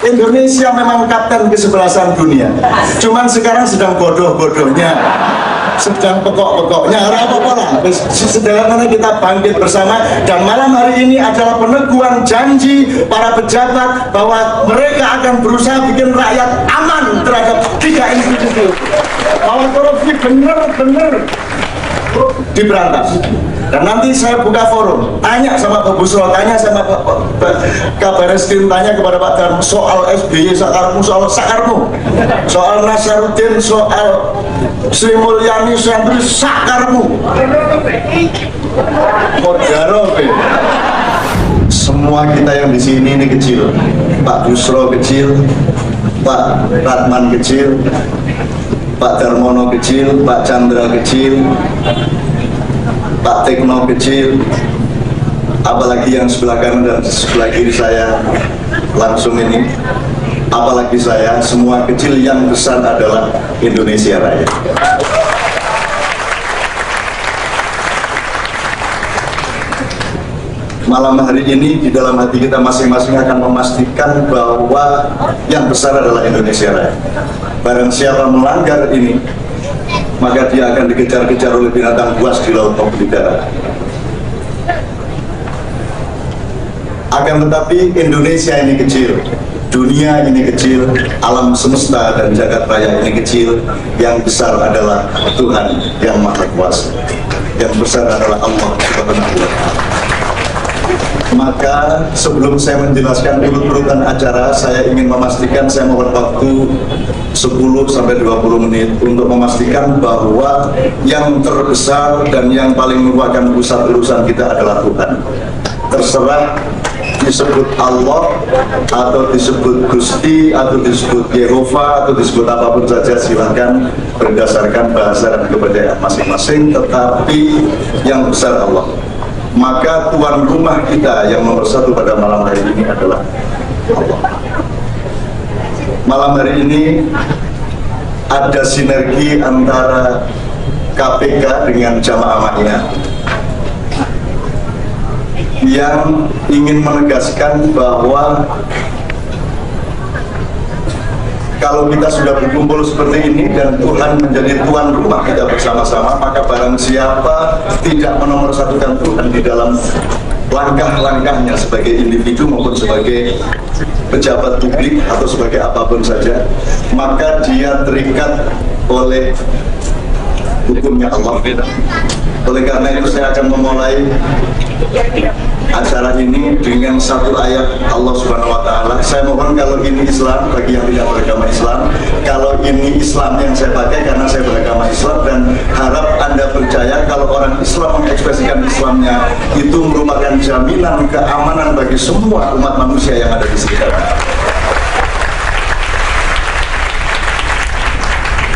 Indonesia memang kapten kesebelasan dunia. Cuman sekarang sedang bodoh-bodohnya, sedang pokok-pokoknya. Apa-apa lah. Sederhana kita bangkit bersama. Dan malam hari ini adalah peneguhan janji para pejabat bahwa mereka akan berusaha bikin rakyat aman terhadap tiga institusi. Bahwa korupsi benar-benar diberantas. Dan nanti saya buka forum, tanya sama Pak Busro, tanya sama Kabar Eskrim, tanya kepada Pak Darmo soal SBY sakarmu, soal sakarmu, soal Nasaruddin, soal Sri Mulyani, Santri sakarmu. Modaro, semua kita yang di sini ini kecil. Pak Busro kecil, Pak Ratman kecil, Pak Darmono kecil, Pak Chandra kecil, Pak Tekno kecil, apalagi yang sebelah kanan dan sebelah kiri saya langsung ini, apalagi saya, semua kecil, yang besar adalah Indonesia Raya. Malam hari ini di dalam hati kita masing-masing akan memastikan bahwa yang besar adalah Indonesia Raya. Barang siapa melanggar ini, maka dia akan dikejar-kejar oleh binatang buas di laut maupun di darat. Akan tetapi Indonesia ini kecil, dunia ini kecil, alam semesta dan jagat raya ini kecil. Yang besar adalah Tuhan yang Maha Kuasa. Yang besar adalah Allah Subhanahu wa Ta'ala. Maka sebelum saya menjelaskan urut-urutan acara, saya ingin memastikan, saya mohon waktu 10-20 menit untuk memastikan bahwa yang terbesar dan yang paling merupakan pusat urusan kita adalah Tuhan. Terserah disebut Allah atau disebut Gusti atau disebut Yehova atau disebut apapun saja, silahkan berdasarkan bahasa dan kebudayaan masing-masing, tetapi yang besar Allah. Maka tuan rumah kita yang nomor satu pada malam hari ini adalah Allah. Malam hari ini ada sinergi antara KPK dengan Jamaah Mahiyah yang ingin menegaskan bahwa kalau kita sudah berkumpul seperti ini dan Tuhan menjadi tuan rumah kita bersama-sama, maka barang siapa tidak menomorsatukan Tuhan di dalam langkah-langkahnya sebagai individu maupun sebagai pejabat publik atau sebagai apapun saja, maka dia terikat oleh hukumnya Allah. Oleh karena itu saya akan memulai acara ini dengan satu ayat Allah Subhanahu wa Ta'ala. Saya mohon kalau ini Islam, bagi yang tidak beragama Islam, kalau ini Islam yang saya pakai karena saya beragama Islam, dan harap Anda percaya kalau orang Islam mengekspresikan Islamnya itu merupakan jaminan keamanan bagi semua umat manusia yang ada di sekitarnya.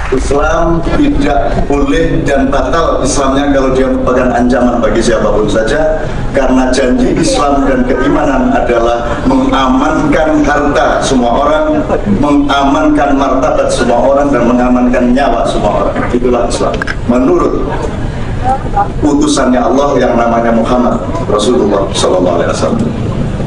Islam tidak boleh dan batal Islamnya kalau dia merupakan ancaman bagi siapapun saja, karena janji Islam dan keimanan adalah mengamankan harta semua orang, mengamankan martabat semua orang, dan mengamankan nyawa semua orang. Itulah Islam menurut utusannya Allah yang namanya Muhammad Rasulullah SAW.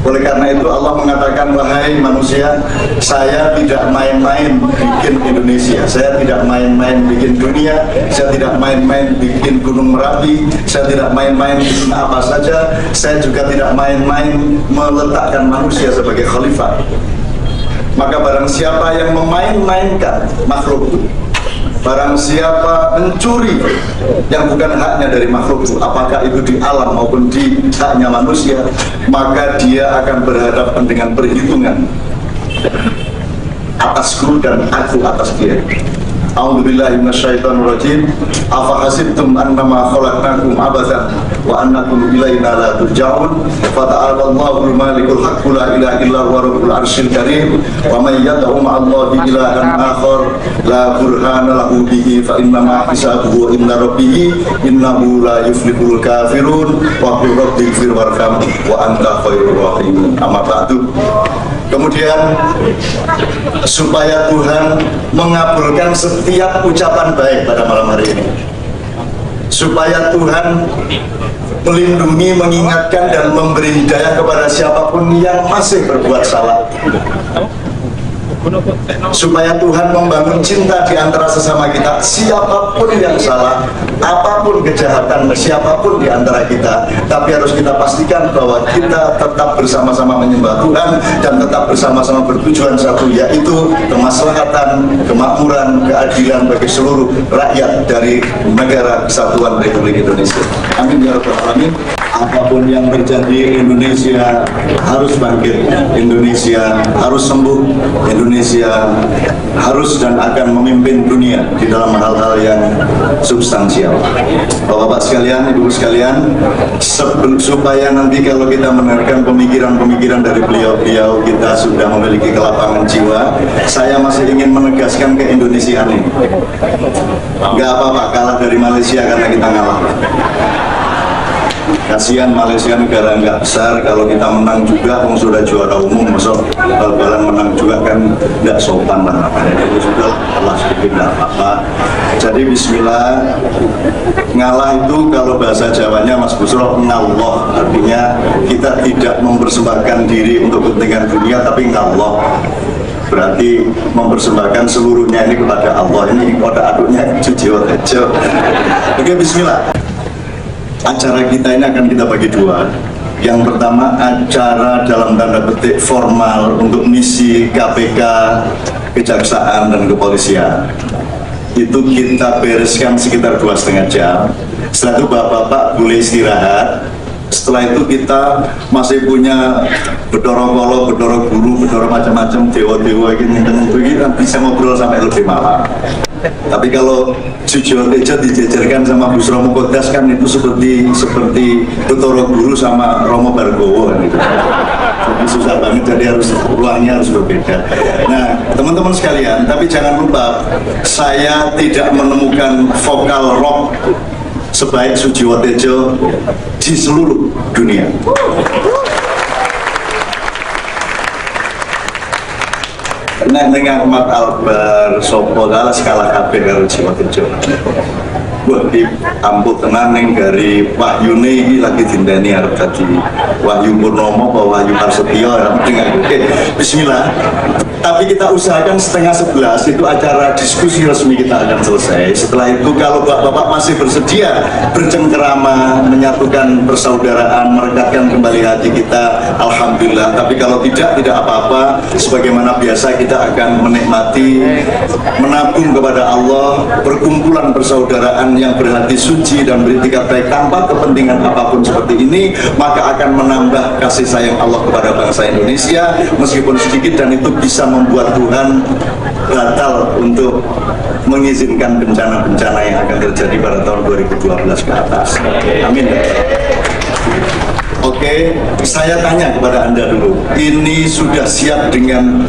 Oleh karena itu Allah mengatakan, wahai manusia, saya tidak main-main bikin Indonesia, saya tidak main-main bikin dunia, saya tidak main-main bikin Gunung Merapi, saya tidak main-main bikin apa saja, saya juga tidak main-main meletakkan manusia sebagai khalifah. Maka barang siapa yang memain-mainkan makhluk itu, barang siapa mencuri yang bukan haknya dari makhluk itu, apakah itu di alam maupun di haknya manusia, maka dia akan berhadapan dengan perhitungan atasku dan aku atas dia. A'udzubillahi minasyaitonirrajim. Afa hasibtum annama khalaqnakum abatsan wa annakum ilaina la turja'un. Fata'alallahu malikul haqqi la ilaha illa huwa rabbul arsyil karim. Wa may yad'u ma'allahi ilahan akhar la burhana lahu bihi fa innama hisabuhu inda rabbih innahu la yuflihul kafirun wa qul rabbighfir warham wa anta khairur rahimin. Amma ba'du. Kemudian supaya Tuhan mengabulkan setiap ucapan baik pada malam hari ini, supaya Tuhan melindungi, mengingatkan dan memberi hidayah kepada siapapun yang masih berbuat salah, supaya Tuhan membangun cinta di antara sesama kita. Siapapun yang salah, apapun kejahatan siapapun di antara kita, tapi harus kita pastikan bahwa kita tetap bersama-sama menyembah Tuhan dan tetap bersama-sama bertujuan satu, yaitu kemaslahatan, kemakmuran, keadilan bagi seluruh rakyat dari negara kesatuan Republik Indonesia. Amin ya rabbal alamin. Apapun yang terjadi, Indonesia harus bangkit, Indonesia harus sembuh, Indonesia harus dan akan memimpin dunia di dalam hal-hal yang substansial. Bapak-bapak sekalian, ibu sekalian, supaya nanti kalau kita mendengarkan pemikiran-pemikiran dari beliau-beliau, kita sudah memiliki kelapangan jiwa. Saya masih ingin menegaskan ke Indonesia ini, nggak apa-apa kalah dari Malaysia karena kita ngalah. Kasihan Malaysia, negara nggak besar, kalau kita menang juga, sudah juara umum, masuk bal-balan menang juga kan nggak sopan lah. Jadi sudah Allah sedikit nggak apa-apa. Jadi Bismillah, ngalah itu kalau bahasa Jawanya Mas Busro, ngalloh, artinya kita tidak mempersembahkan diri untuk kepentingan dunia, tapi ngalloh. Berarti mempersembahkan seluruhnya ini kepada Allah. Ini kota aduknya Sujiwo Tejo. Oke, Bismillah. Acara kita ini akan kita bagi dua. Yang pertama, acara dalam tanda petik formal untuk misi KPK, Kejaksaan dan Kepolisian. Itu kita bereskan sekitar 2,5 jam. Setelah itu bapak-bapak boleh istirahat. Setelah itu kita masih punya bedoro kolo, bedoro guru, bedoro macam-macam, dewa-dewa gini, kita bisa ngobrol sampai lebih malam. Tapi kalau Sujiwo Tejo dijejerkan sama Busro Mukodas kan itu seperti Betoro Guru sama Romo Bargowo kan gitu. Jadi susah banget, jadi ruangnya harus berbeda. Nah, teman-teman sekalian, tapi jangan lupa saya tidak menemukan vokal rock sebaik Sujiwo Tejo di seluruh dunia. Nah, dengan Ahmad Albar, Sopo, dalah skala kabeh karo Sujiwo Tejo. Buat di ampuh tenang yang dari Wahyune ini lagi dindani harap tadi Wahyu Purnomo, Wahyu Prasetyo dengan oke, Bismillah. Tapi kita usahakan 10:30 itu acara diskusi resmi kita akan selesai. Setelah itu kalau bapak-bapak masih bersedia bercengkerama, menyatukan persaudaraan, merekatkan kembali hati kita, alhamdulillah. Tapi kalau tidak apa-apa. Sebagaimana biasa kita akan menikmati, menabung kepada Allah, perkumpulan persaudaraan yang berhati suci dan beritikat baik tanpa kepentingan apapun seperti ini, maka akan menambah kasih sayang Allah kepada bangsa Indonesia meskipun sedikit, dan itu bisa membuat Tuhan batal untuk mengizinkan bencana-bencana yang akan terjadi pada tahun 2012 ke atas. Amin. Oke, saya tanya kepada Anda dulu, ini sudah siap dengan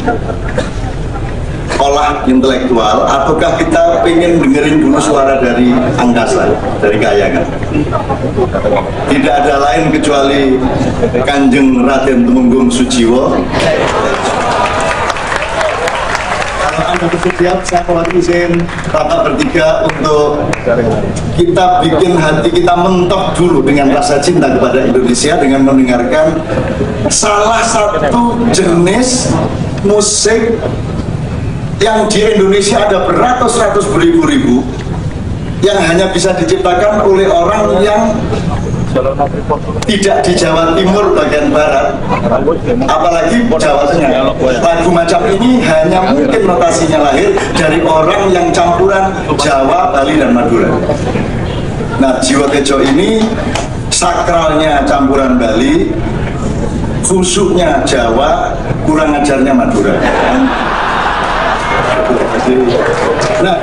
olah intelektual ataukah kita pengen dengerin dulu suara dari angkasa, dari kayangan? Tidak ada lain kecuali Kanjeng Raden Temenggung Sujiwo. Kalau Anda bersedia, saya mohon izin Bapak bertiga untuk kita bikin hati kita mentok dulu dengan rasa cinta kepada Indonesia dengan mendengarkan salah satu jenis musik yang di Indonesia ada beratus-ratus beribu-ribu yang hanya bisa diciptakan oleh orang yang tidak di Jawa Timur bagian barat, apalagi Jawa Tengah. Lagu macam ini hanya mungkin notasinya lahir dari orang yang campuran Jawa, Bali, dan Madura. Nah, Sujiwo Tejo ini sakralnya campuran Bali, khusyuknya Jawa, kurang ajarnya Madura. Nah,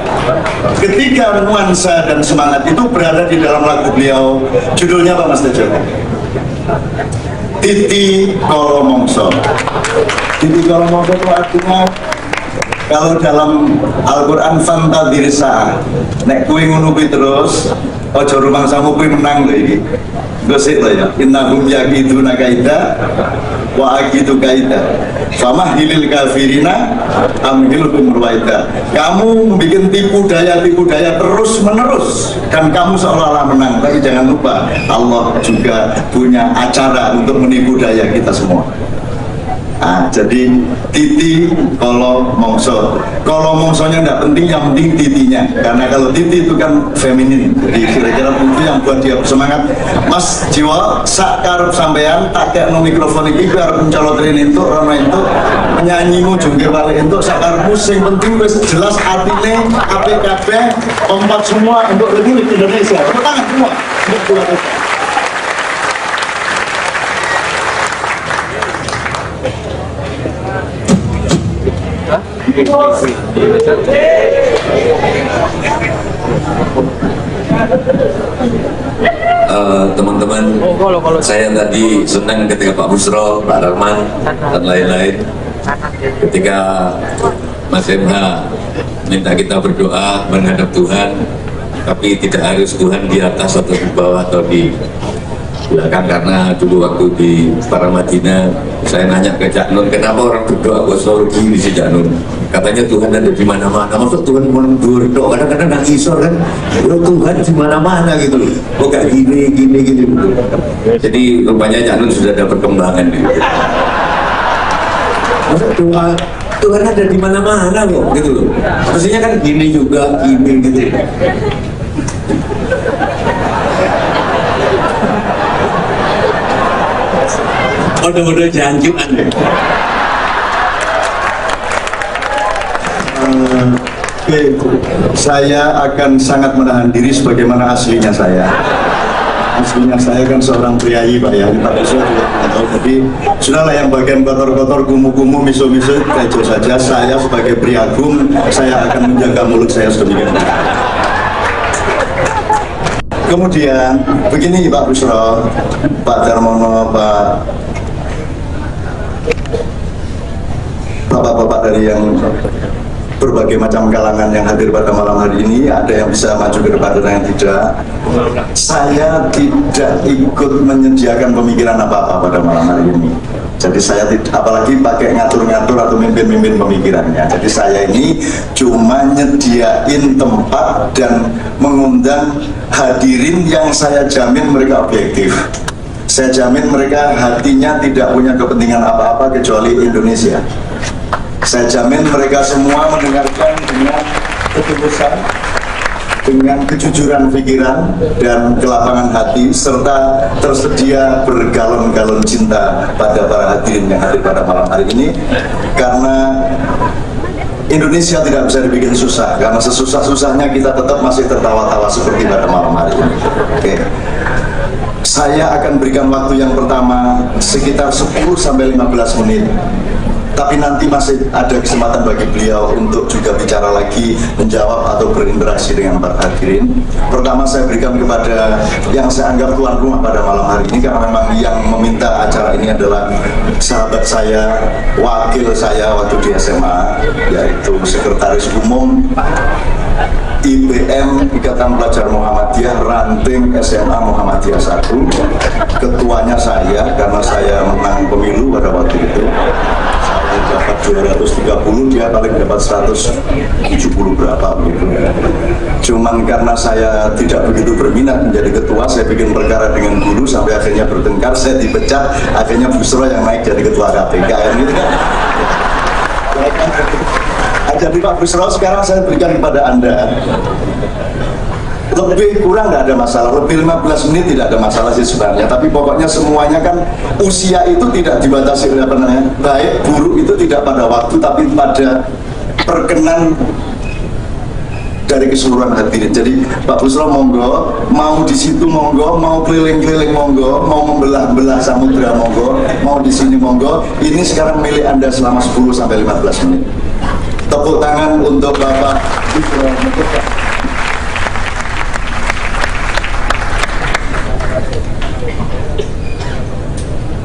ketika nuansa dan semangat itu berada di dalam lagu beliau, judulnya apa Mas Tejo? Titi Kolo Mongso. Titi Kolo Mongso itu artinya, kalau dalam Al-Quran fantadir sa'ah, nek kuwi ngono kuwi terus ojo rumangsamu kuwi menang lho iki. Gosip lah ya, innahum yakiduna kaida wa akidu kaida famahilil kafirina amhilhum ruwaida. Kamu membuat tipu daya terus menerus dan kamu seolah-olah menang, tapi jangan lupa Allah juga punya acara untuk menipu daya kita semua. Jadi titi kalau mongsonya nggak penting, yang penting titinya, karena kalau titi itu kan feminin, jadi kira-kira itu yang buat dia semangat. Mas jiwa sak karep sampean tak kayak no mikrofon ini biar mencolotin itu orang itu penyanyimu jungkir balik itu sak karepmu, sing penting wis jelas artinya APKB kompak semua untuk Republik Indonesia. Tepuk tangan semua untuk kita. Teman-teman, saya tadi senang ketika Pak Busro, Pak Rahman, dan lain-lain, ketika Mas MH minta kita berdoa menghadap Tuhan, tapi tidak harus Tuhan di atas atau di bawah atau di belakang. Karena dulu waktu di Paramadina saya nanya ke Cak Nun, kenapa orang berdoa kok selalu gini sih Cak Nun? Katanya Tuhan ada di mana-mana. Maksud Tuhan berdoa kadang-kadang ngisor kan? Tuhan di mana-mana gitu loh. Kok gak gini gitu. Jadi rupanya Cak Nun sudah ada perkembangan gitu. Maksud doa Tuhan ada di mana-mana kok gitu loh. Maksudnya kan gini juga, gini gitu. Udah janjuan deh. Saya akan sangat menahan diri sebagaimana aslinya saya. Aslinya saya kan seorang priayi Pak ya, Pak Busro juga tahu. Jadi sudahlah yang bagian kotor-kotor, kumuh-kumuh, miso-miso kejo saja. Saya sebagai priagum, saya akan menjaga mulut saya sedemikian. Kemudian begini Pak Busro, Pak Darmono, Bapak-bapak dari yang berbagai macam kalangan yang hadir pada malam hari ini, ada yang bisa maju ke depan, ada yang tidak. Saya tidak ikut menyediakan pemikiran apa-apa pada malam hari ini. Jadi saya tidak, apalagi pakai ngatur-ngatur atau mimpin-mimpin pemikirannya. Jadi saya ini cuma nyediain tempat dan mengundang hadirin yang saya jamin mereka objektif. Saya jamin mereka hatinya tidak punya kepentingan apa-apa kecuali Indonesia. Saya jamin mereka semua mendengarkan dengan ketulusan, dengan kejujuran pikiran dan kelapangan hati, serta tersedia bergalon-galon cinta pada para hadirin yang hadir pada malam hari ini. Karena Indonesia tidak bisa dibikin susah, karena sesusah-susahnya kita tetap masih tertawa-tawa seperti pada malam hari ini. Oke. Saya akan berikan waktu yang pertama sekitar 10-15 menit. Tapi nanti masih ada kesempatan bagi beliau untuk juga bicara lagi, menjawab atau berinteraksi dengan para hadirin. Pertama saya berikan kepada yang saya anggap tuan rumah pada malam hari ini, karena memang yang meminta acara ini adalah sahabat saya, wakil saya waktu di SMA, yaitu Sekretaris Umum IPM Ikatan Pelajar Muhammadiyah Ranting SMA Muhammadiyah 1. Ketuanya saya, karena saya menang pemilu pada waktu itu. Dapat 230, dia paling dapat 170 berapa begitu. Cuman karena saya tidak begitu berminat menjadi ketua, saya bikin perkara dengan guru sampai akhirnya bertengkar, saya dipecat, akhirnya Busro yang naik jadi ketua KPK gitu kan. Jadi Pak Busro, sekarang saya berikan kepada Anda lebih kurang nggak ada masalah, lebih 15 menit tidak ada masalah sih sebenarnya, tapi pokoknya semuanya kan usia itu tidak dibatasi oleh apa namanya, baik buruk itu tidak pada waktu tapi pada perkenan dari keseluruhan hadirin. Jadi Pak Busro monggo, mau di situ monggo, mau keliling-keliling monggo, mau membelah-belah samudra monggo, mau di sini monggo. Ini sekarang milik Anda selama 10-15 menit. Tepuk tangan untuk Bapak Busro.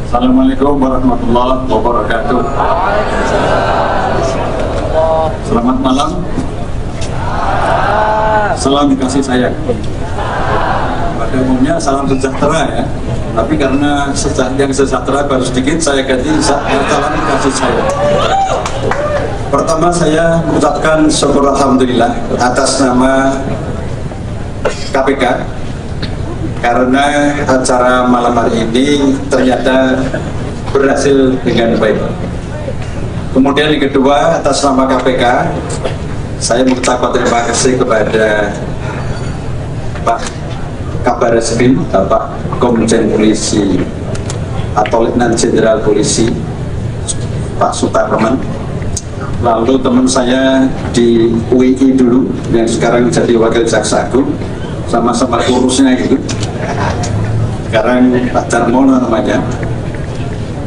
Assalamualaikum warahmatullahi wabarakatuh. Selamat malam. Salam kasih sayang. Pada umumnya salam sejahtera ya. Tapi karena yang sejahtera baru sedikit, saya ganti salam kasih sayang. Pertama saya mengucapkan syukur alhamdulillah atas nama KPK, karena acara malam hari ini ternyata berhasil dengan baik. Kemudian yang kedua, atas nama KPK, saya mengucapkan terima kasih kepada Pak Kabar Eskrim, Bapak Komjen Polisi atau Letnan Jenderal Polisi Pak Sutarman. Lalu teman saya di UII dulu yang sekarang jadi Wakil Jaksa Agung, sama-sama kurusnya gitu. Sekarang Pak Darmono namanya.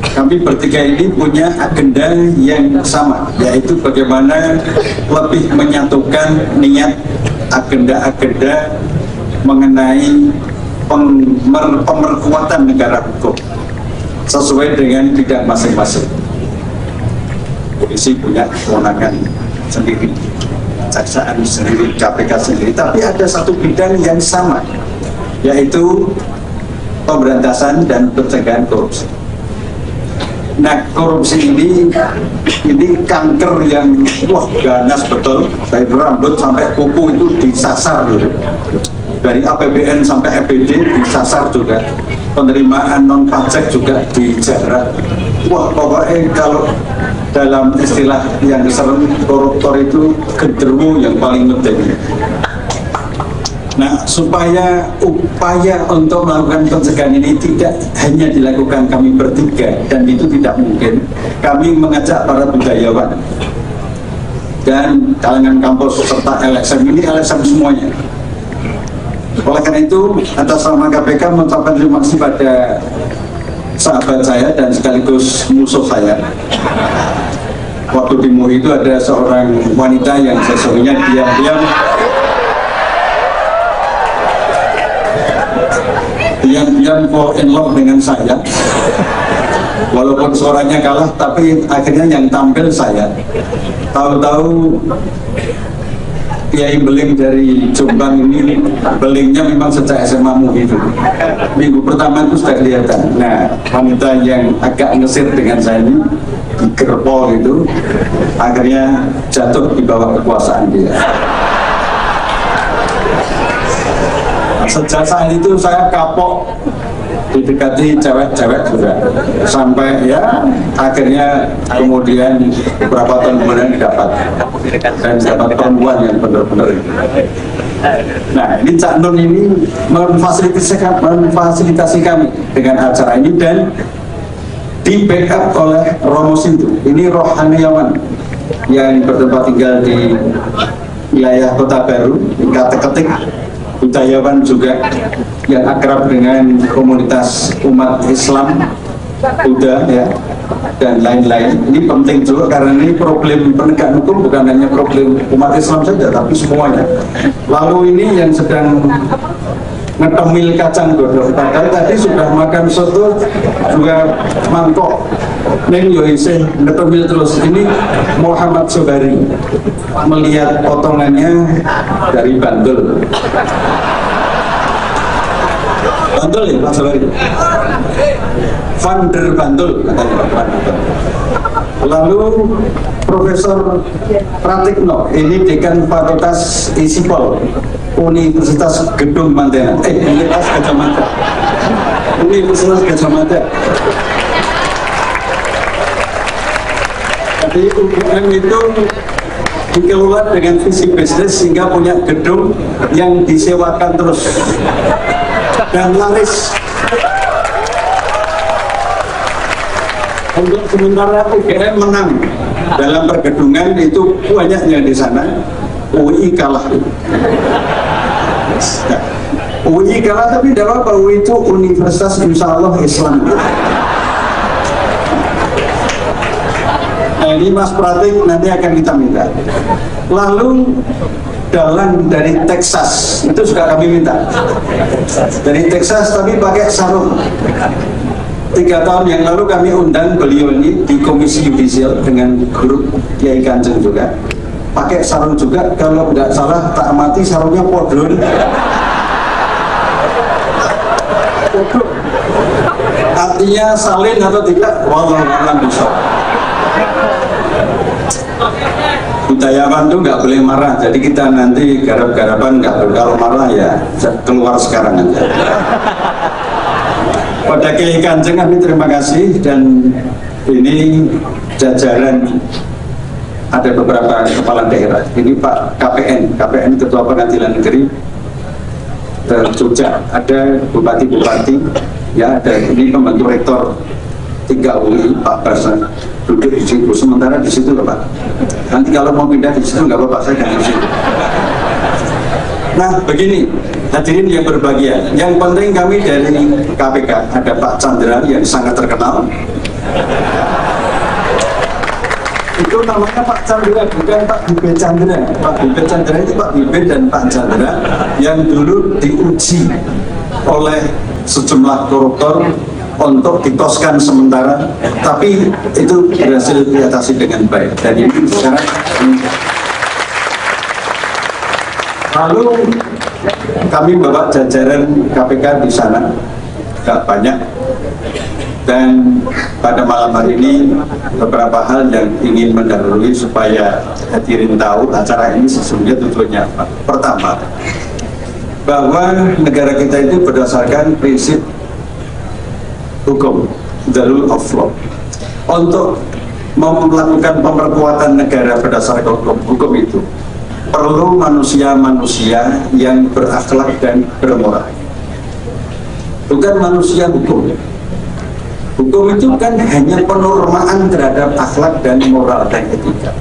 Kami bertiga ini punya agenda yang sama, yaitu bagaimana lebih menyatukan niat agenda-agenda mengenai pemerkuatan negara hukum sesuai dengan bidang masing-masing. Polisi punya kewenangan sendiri, kejaksaan sendiri, KPK sendiri, tapi ada satu bidang yang sama, yaitu pemberantasan dan pencegahan korupsi. Nah, korupsi ini kanker yang ganas betul, dari rambut sampai kuku itu disasar gitu. Dari APBN sampai APBD disasar juga, penerimaan non pajak juga dijarah. Pokoknya kalau dalam istilah yang serem, koruptor itu genderuwo yang paling penting. Nah, supaya upaya untuk melakukan pencegahan ini tidak hanya dilakukan kami bertiga, dan itu tidak mungkin, kami mengajak para budayawan dan kalangan kampus serta LSM, ini LSM semuanya. Oleh karena itu, atas nama KPK mengucapkan terima kasih pada sahabat saya dan sekaligus musuh saya. Waktu di MUI itu ada seorang wanita yang sesungguhnya diam-diam fall in love dengan saya, walaupun suaranya kalah, tapi akhirnya yang tampil saya. Tahu-tahu Kiai Beling dari Jombang ini, belingnya memang sejak SMA MUI itu. Minggu pertama itu sudah kelihatan. Nah, wanita yang agak ngesir dengan saya ini, di Gerpol itu, akhirnya jatuh di bawah kekuasaan dia. Sejak saat itu saya kapok didekati cewek-cewek juga, sampai ya akhirnya kemudian beberapa tahun kemudian dapat perempuan yang benar-benar. Nah, ini Cak Nun ini memfasilitasi kami dengan acara ini dan di backup oleh Romo Sintu. Ini rohaniawan yang bertempat tinggal di wilayah Kota Baru, di Katek-Ketik, budayawan juga yang akrab dengan komunitas umat Islam, Buddha ya, dan lain-lain. Ini penting juga karena ini problem penegakan hukum bukan hanya problem umat Islam saja, tapi semuanya. Lalu ini yang sedang ngetemil kacang godong, padahal tadi sudah makan soto juga mangkok, neng yoise ngetemil terus. Ini Muhammad Sobari melihat potongannya dari Bantul. Bantul ya Pak Sobari? Van der Bantul katanya Pak Bantul. Lalu Profesor Pratikno, ini Dekan Fakultas Isipol Universitas Gedung Mantenan, Universitas Gajah Mada. Universitas Gajah Mada. Jadi UGM itu dikelola dengan visi bisnis sehingga punya gedung yang disewakan terus dan laris. Untuk sementara UGM menang dalam pergedungan itu banyaknya di sana, UI kalah. Nah, UI kalah tapi tidak apa-apa, UI itu Universitas Insya Allah Islam. Nah, ini Mas Pratik nanti akan kita minta. Lalu dalang dari Texas itu juga kami minta. Dari Texas tapi pakai sarung. 3 tahun yang lalu kami undang beliau ini di Komisi Yudisial dengan grup Kiai Kanjeng juga. Pakai sarung juga, kalau nggak salah tak amati sarungnya podron. Artinya salin atau tidak, wallahu a'lam bishawab. Budayawan tuh nggak boleh marah, jadi kita nanti garap-garapan nggak boleh, kalau marah ya keluar sekarang aja. Pada Kiai Kanjeng kami terima kasih, dan ini jajaran ada beberapa kepala daerah. Ini Pak KPN Ketua Pengadilan Negeri Jogja, ada bupati-bupati, ya ada ini pembantu rektor 3 UI Pak Basa duduk di situ, sementara di situ loh Pak. Nanti kalau mau pindah di situ nggak apa-apa, saya jangan di situ. Nah begini, hadirin yang berbahagia, yang penting kami dari KPK ada Pak Chandra yang sangat terkenal. Itu namanya Pak Chandra, bukan Pak Bibe Chandra. Pak Bibe Chandra itu Pak Bibe dan Pak Chandra yang dulu diuji oleh sejumlah koruptor untuk dikoskan sementara, tapi itu berhasil diatasi dengan baik. Dan ini sekarang lalu kami bawa jajaran KPK di sana, gak banyak. Dan pada malam hari ini beberapa hal yang ingin mendahului supaya hadirin tahu acara ini sesungguhnya tujuannya apa. Pertama, bahwa negara kita itu berdasarkan prinsip hukum, the rule of law. Untuk melakukan pemperkuatan negara berdasarkan hukum itu perlu manusia-manusia yang berakhlak dan bermoral, bukan manusia hukum. Hukum itu kan hanya penormaan terhadap akhlak dan moral dan etika.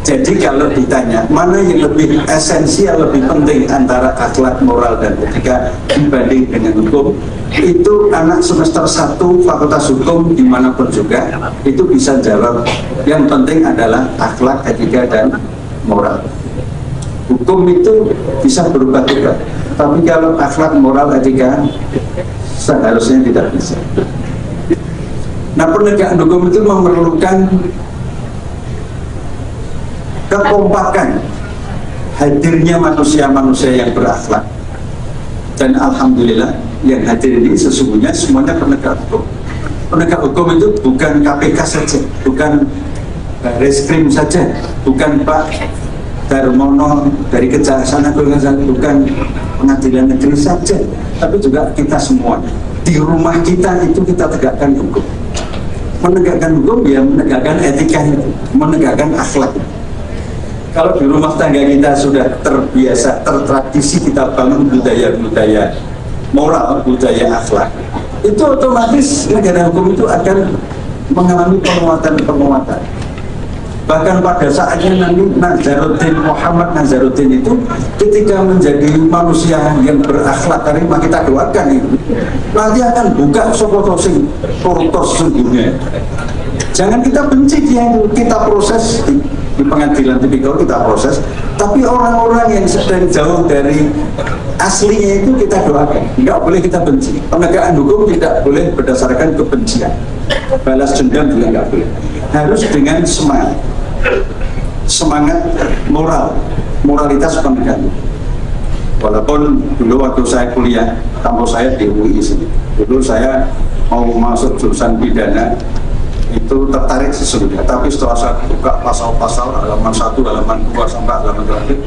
Jadi kalau ditanya mana yang lebih esensial, lebih penting antara akhlak, moral dan etika dibanding dengan hukum, itu anak semester 1 fakultas hukum dimanapun juga itu bisa jawab. Yang penting adalah akhlak, etika dan moral. Hukum itu bisa berubah-ubah, tapi kalau akhlak, moral, etika seharusnya tidak bisa. Nah, penegakan hukum itu memerlukan kekompakan hadirnya manusia-manusia yang berakhlak. Dan alhamdulillah yang hadir ini sesungguhnya semuanya penegak hukum. Penegak hukum itu bukan KPK saja, bukan Reskrim saja, bukan Pak Darmono dari Kejaksaan Agung, bukan Pengadilan Negeri saja, tapi juga kita semua. Di rumah kita itu kita tegakkan hukum. Menegakkan hukum ya menegakkan etika itu, menegakkan akhlak. Kalau di rumah tangga kita sudah terbiasa, tertradisi kita bangun budaya-budaya moral, budaya akhlak, itu otomatis negara hukum itu akan mengalami penguatan-penguatan. Bahkan pada saatnya nanti Muhammad Nazaruddin itu ketika menjadi manusia yang berakhlak karimah, kita doakan itu nanti akan buka sokotosing koruptor sesungguhnya. Jangan kita benci dia itu, kita proses di pengadilan tipikor, kita proses. Tapi orang-orang yang sedang jauh dari aslinya itu kita doakan, nggak boleh kita benci. Penegakan hukum tidak boleh berdasarkan kebencian, balas dendam juga nggak boleh. Harus dengan semangat moral, moralitas penegakan. Walaupun dulu waktu saya kuliah, kampus saya di UI sini, dulu saya mau masuk jurusan pidana itu tertarik sesungguhnya, tapi setelah saya buka pasal-pasal halaman 1, halaman 2 sampai halaman terakhir,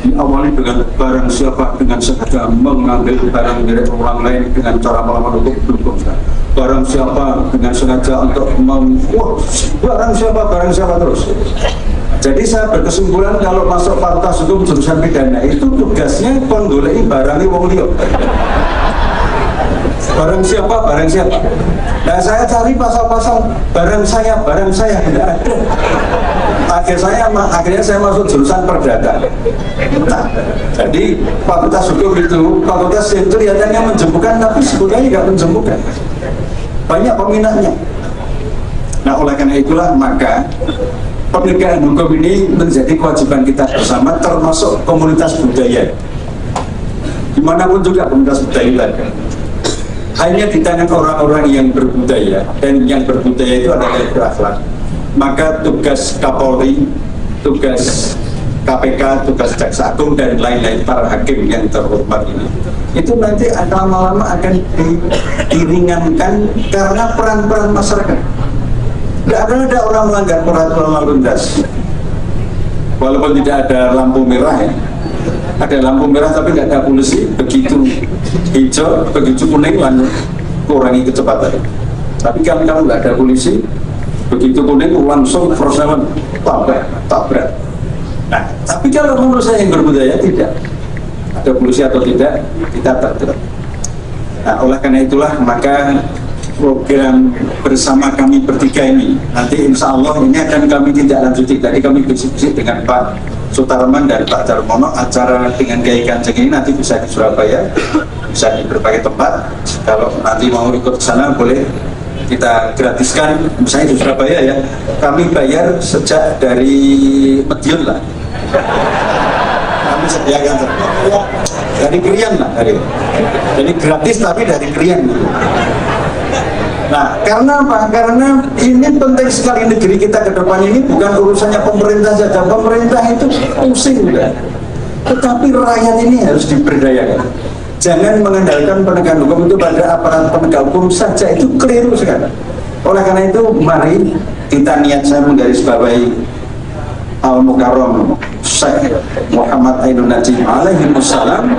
diawali dengan barang siapa dengan sengaja mengambil barang milik orang lain dengan cara melawan hukum, barang siapa dengan sengaja untuk barang siapa terus. Jadi saya berkesimpulan kalau masuk fakultas hukum jurusan pidana itu tugasnya penggoleki barangnya wong liya. Barang siapa. Nah saya cari pasal-pasal barang saya tidak ada. Akhirnya saya masuk jurusan perdata. Nah, jadi fakultas hukum itu fakultas yang kelihatannya menjemukkan, tapi sebetulnya tidak menjemukkan. Banyak peminatnya. Nah oleh karena itulah maka penegakan hukum ini menjadi kewajiban kita bersama, termasuk komunitas budaya. Dimanapun juga komunitas budaya hanya di tangan orang-orang yang berbudaya, dan yang berbudaya itu adalah yang berakhlak. Maka tugas Kapolri, tugas KPK, tugas Jaksa Agung dan lain-lain para hakim yang terhormat ini, itu nanti lama-lama akan diringankan karena peran-peran masyarakat. Tidak akan ada orang melanggar peraturan lalu lintas, walaupun tidak ada lampu merah ya. Ada lampu merah tapi tidak ada polisi, begitu hijau, begitu kuning lalu kurangi kecepatan. Tapi kalau nggak ada polisi, begitu kuning langsung perselan tabrak. Nah, tapi kalau menurut saya yang berbudaya tidak ada polisi atau tidak, kita tertib. Nah, oleh karena itulah maka program bersama kami bertiga ini nanti insya Allah ini akan kami tidak lanjuti. Tadi kami bisik-bisik dengan Pak Sutarman dan Pak Darmono, acara dengan Kiai Kanjeng ini nanti bisa di Surabaya, bisa di berbagai tempat. Kalau nanti mau ikut ke sana boleh kita gratiskan, misalnya di Surabaya ya, kami bayar sejak dari Madiun lah, kami sediakan dari Krian lah, jadi gratis tapi dari Krian. Nah, karena apa? Karena ini penting sekali negeri kita ke depan ini bukan urusannya pemerintah saja. Pemerintah itu pusing udah, tetapi rakyat ini harus diberdayakan. Jangan mengandalkan penegak hukum itu pada aparat penegak hukum saja, itu keliru sekali. Oleh karena itu, mari kita niat saya menggarisbawahi Al-Mukarram Syekh Muhammad Ainun Najim alaihi wassalam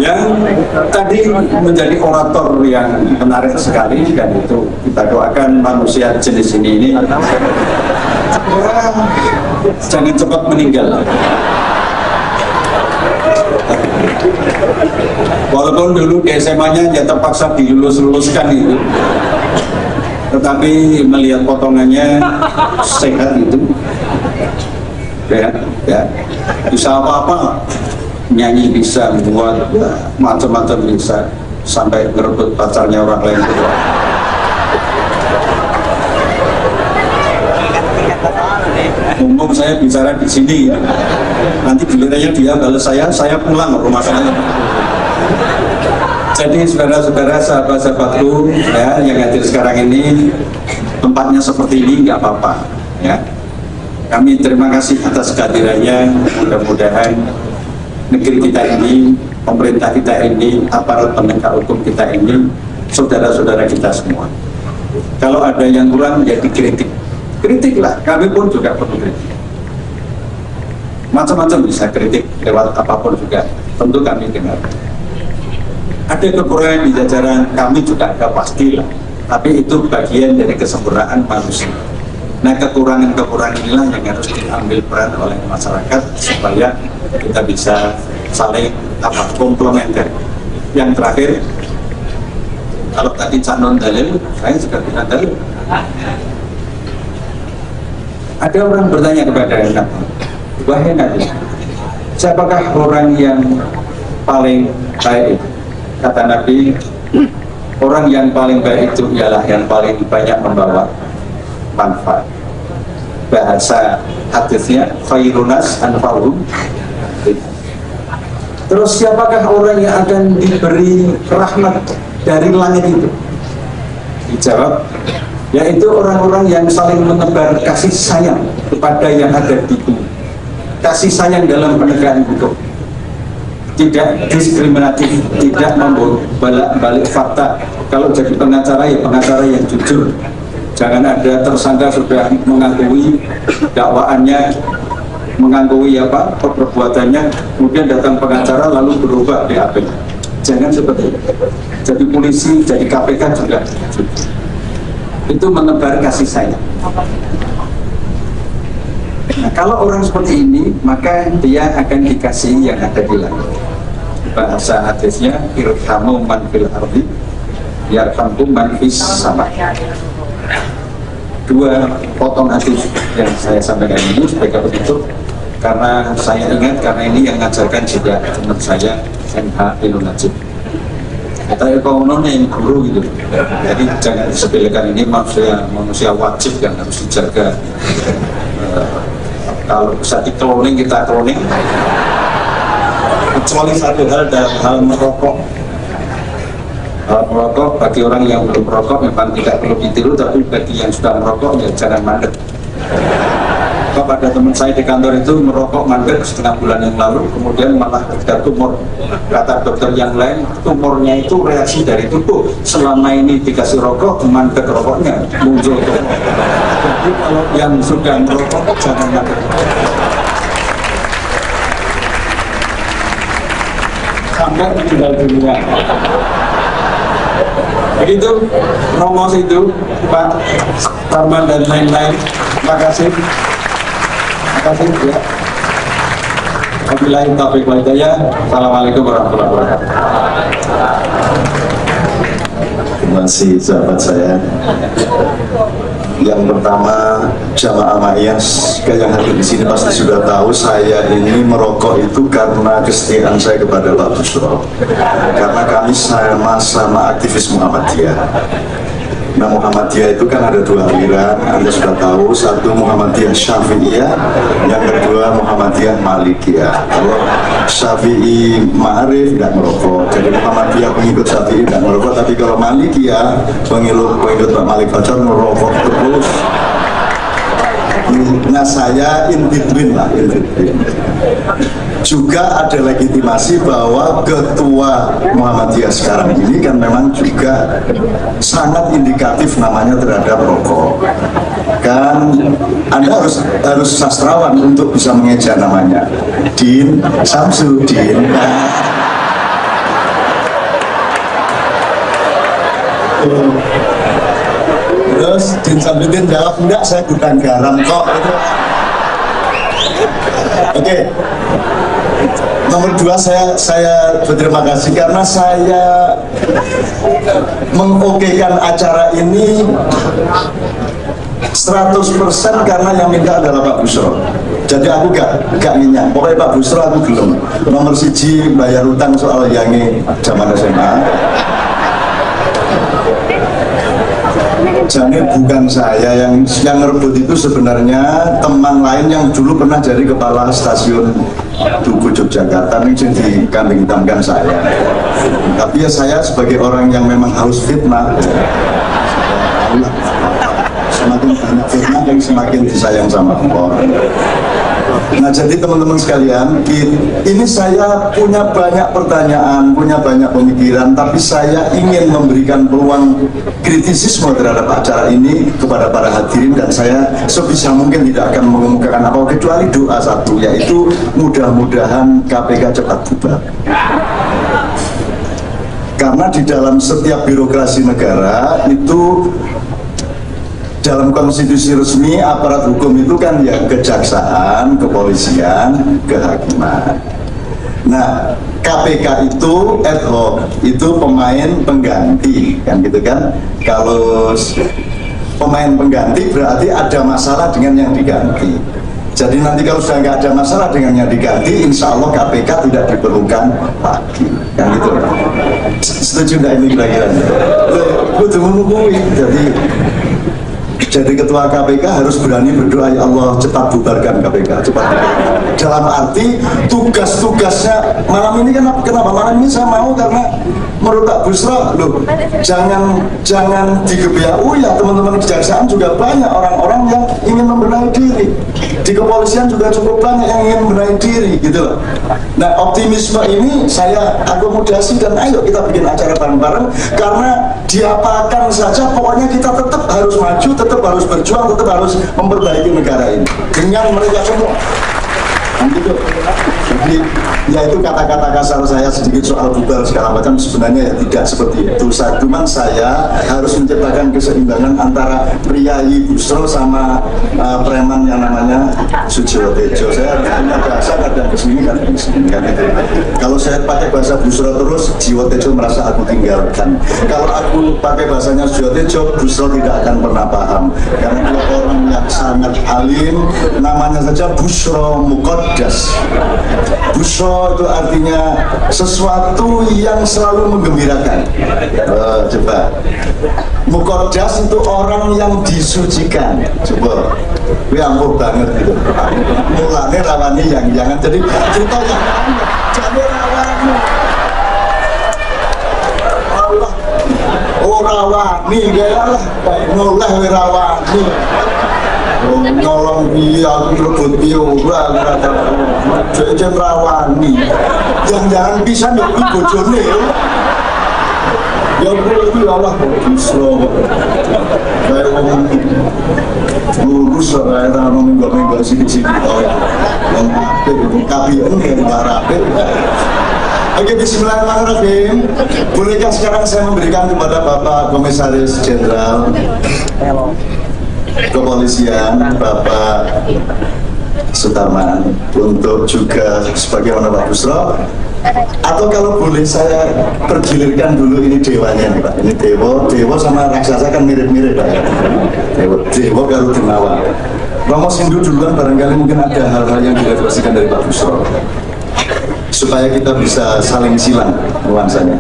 yang tadi menjadi orator yang menarik sekali, dan itu kita doakan manusia jenis ini jangan cepat meninggal. Walaupun dulu di SMA-nya ya terpaksa dilulus-luluskan itu, tetapi melihat potongannya sehat itu, ya bisa apa-apa, nyanyi bisa, buat macam-macam bisa, sampai ngerebut pacarnya orang lain. Umum saya bicara di sini, nanti gilirannya dia balas saya pulang ke rumah saya. Jadi saudara-saudara, sahabat-sahabatku ya, yang hadir sekarang ini, tempatnya seperti ini nggak apa-apa ya. Kami terima kasih atas kehadirannya. Mudah-mudahan negeri kita ini, pemerintah kita ini, aparat penegak hukum kita ini, saudara-saudara kita semua, kalau ada yang kurang ya kritiklah, kami pun juga perlu kritik, macam-macam bisa kritik lewat apapun juga, tentu kami dengar. Ada kekurangan di jajaran kami juga ada pastilah, tapi itu bagian dari kesempurnaan manusia. Nah, kekurangan-kekurangan inilah yang harus diambil peran oleh masyarakat supaya kita bisa saling komplementer. Yang terakhir, kalau tadi Cak Non dalil, saya juga tidak dalil. Ada orang bertanya kepada Nabi, wahai Nabi, siapakah orang yang paling baik? Kata Nabi, orang yang paling baik itu ialah yang paling banyak membawa manfaat. Bahasa hadisnya khairunas anfa'uhum. Terus siapakah orang yang akan diberi rahmat dari langit itu? Dijawab, yaitu orang-orang yang saling menebar kasih sayang kepada yang ada di bumi. Kasih sayang dalam penegakan hukum, tidak diskriminatif, tidak membolak-balik fakta. Kalau jadi pengacara ya pengacara yang jujur. Jangan ada tersangka sudah mengakui dakwaannya, mengakui apa perbuatannya, kemudian datang pengacara lalu berubah BAP. Jangan seperti itu. Jadi polisi, jadi KPK juga itu menebar kasih sayang. Nah, kalau orang seperti ini, maka dia akan dikasih yang ada di langit. Bahasa hadisnya, irhamu man fil ardi yarhamkum man fis sama. Dua potong hadis yang saya sampaikan ini sebagai penutup, karena saya ingat, karena ini yang mengajarkan juga teman saya MH Ainun Najim. Kita ekonominya yang guru gitu, jadi jangan disepelekan, ini manusia wajib yang harus dijaga. Kalau bisa di-cloning, kita cloning, kecuali satu hal, dalam hal merokok. Merokok bagi orang yang belum merokok memang tidak perlu ditiru, tapi bagi yang sudah merokok ya jangan mandek. Pada teman saya di kantor itu merokok mandek setengah bulan yang lalu, kemudian malah ada tumor. Kata dokter yang lain, tumornya itu reaksi dari tubuh. Selama ini dikasih rokok, mandek rokoknya muncul. Jadi kalau yang sudah merokok jangan mandek. Sampai meninggal dunia. Begitu, Romo itu, Pak Tarman dan lain-lain. Terima kasih. Terima kasih ya. Wabillahi taufiq wal hidayah. Assalamualaikum warahmatullahi wabarakatuh. Terima kasih sahabat saya. Yang pertama, jamaah Ma'iyas yang hadir di sini pasti sudah tahu saya ini merokok itu karena kesetiaan saya kepada Pak Busro. Karena kami sama-sama aktivis Muhammadiyah. Nah, Muhammadiyah itu kan ada dua aliran, Anda sudah tahu, satu Muhammadiyah Syafi'iyah, yang kedua Muhammadiyah Malikiyah. Kalau Syafi'i Ma'arif tidak merokok, jadi Muhammadiyah pengikut Syafi'i tidak merokok, tapi kalau Malikiyah pengikut Pak Malik Fajar merokok terus. Nah, saya in between lah, in between. Juga ada legitimasi bahwa ketua Muhammadiyah sekarang ini kan memang juga sangat indikatif namanya terhadap rokok. Kan Anda harus sastrawan untuk bisa mengeja namanya. Din Samsudin. Terus Din Samsudin jawab, enggak, saya bukan garam kok. Oke. Nomor dua, saya berterima kasih karena saya mengokekan acara ini 100% karena yang minta adalah Pak Busro. Jadi aku gak minyak, pokoknya Pak Busro aku belum. Nomor siji bayar utang soal yangi zaman SMA. Jadi bukan saya yang ngerebut itu, sebenarnya teman lain yang dulu pernah jadi kepala stasiun Tugu Yogyakarta ini jadi kambing hitamkan saya. Tapi ya saya sebagai orang yang memang haus fitnah, semakin banyak fitnah yang semakin disayang sama Allah. Nah, jadi teman-teman sekalian, ini saya punya banyak pertanyaan, punya banyak pemikiran, tapi saya ingin memberikan peluang kritisisme terhadap acara ini kepada para hadirin, dan saya sebisa mungkin tidak akan mengemukakan apa kecuali doa satu, yaitu mudah-mudahan KPK cepat bubar. Karena di dalam setiap birokrasi negara itu, dalam konstitusi resmi aparat hukum itu kan ya kejaksaan, kepolisian, kehakiman. Nah, KPK itu ad hoc, itu pemain pengganti, kan gitu kan. Kalau pemain pengganti berarti ada masalah dengan yang diganti. Jadi nanti kalau sudah nggak ada masalah dengan yang diganti, insya Allah KPK tidak diperlukan lagi, kan gitu. Setuju nggak ini kira-kira? Kudu menungguin. Jadi ketua KPK harus berani berdoa, ya Allah cepat bubarkan KPK, cepat bubarkan. Dalam arti tugas-tugasnya malam ini, kenapa malam ini saya mau, karena menurut Pak Busro, loh, jangan digebiak. Ya teman-teman kejaksaan juga banyak orang-orang yang ingin membenahi diri. Di kepolisian juga cukup banyak yang ingin membenahi diri, gitu loh. Nah, optimisme ini saya akomodasi, dan ayo kita bikin acara bareng-bareng, karena diapakan saja pokoknya kita tetap harus maju, tetap harus berjuang, tetap harus memperbaiki negara ini dengan mereka semua. Gitu. Jadi ya itu kata-kata kasar saya sedikit soal bubar segala macam, sebenarnya ya tidak seperti itu. Cuman saya harus menciptakan keseimbangan antara priayi Busro sama preman yang namanya Sujiwo Tejo. Saya punya bahasa kadang kesini kan itu. Kalau saya pakai bahasa Busro terus, Jiwo Tejo merasa aku tinggalkan. Kalau aku pakai bahasanya Sujiwo Tejo, Busro tidak akan pernah paham, karena dia orang yang sangat alim. Namanya saja Busro Muqaddas. Busro itu artinya sesuatu yang selalu menggembirakan. Coba, Muqaddas itu orang yang disucikan. Coba, gue ampuh banget gitu. Mulanya rawani yang jangan, jadi cerita yang jadi rawani. Allah, oh rawani gaya lah, mulai rawani. Nolong dia, rebut biura, jajan rawani. Jangan bisa nyebut bojone. Ya boleh Allah Busro. Kayak ngomong lurus kayak ngomong minggu-minggu sini-sini. Yang apik, kabian yang rapi. Oke, bismillahirrahmanirrahim. Bolehkah sekarang saya memberikan kepada Bapak Komisaris Jenderal Kepolisian, Bapak Sutarman, untuk juga sebagaimana Pak Busro, atau kalau boleh saya pergilirkan dulu ini dewanya nih Pak. Ini dewa sama raksasa kan mirip-mirip Pak. Dewa karo Denawa. Romo Sindu duluan, barangkali mungkin ada hal-hal yang direfleksikan dari Pak Busro, supaya kita bisa saling silang nuansanya.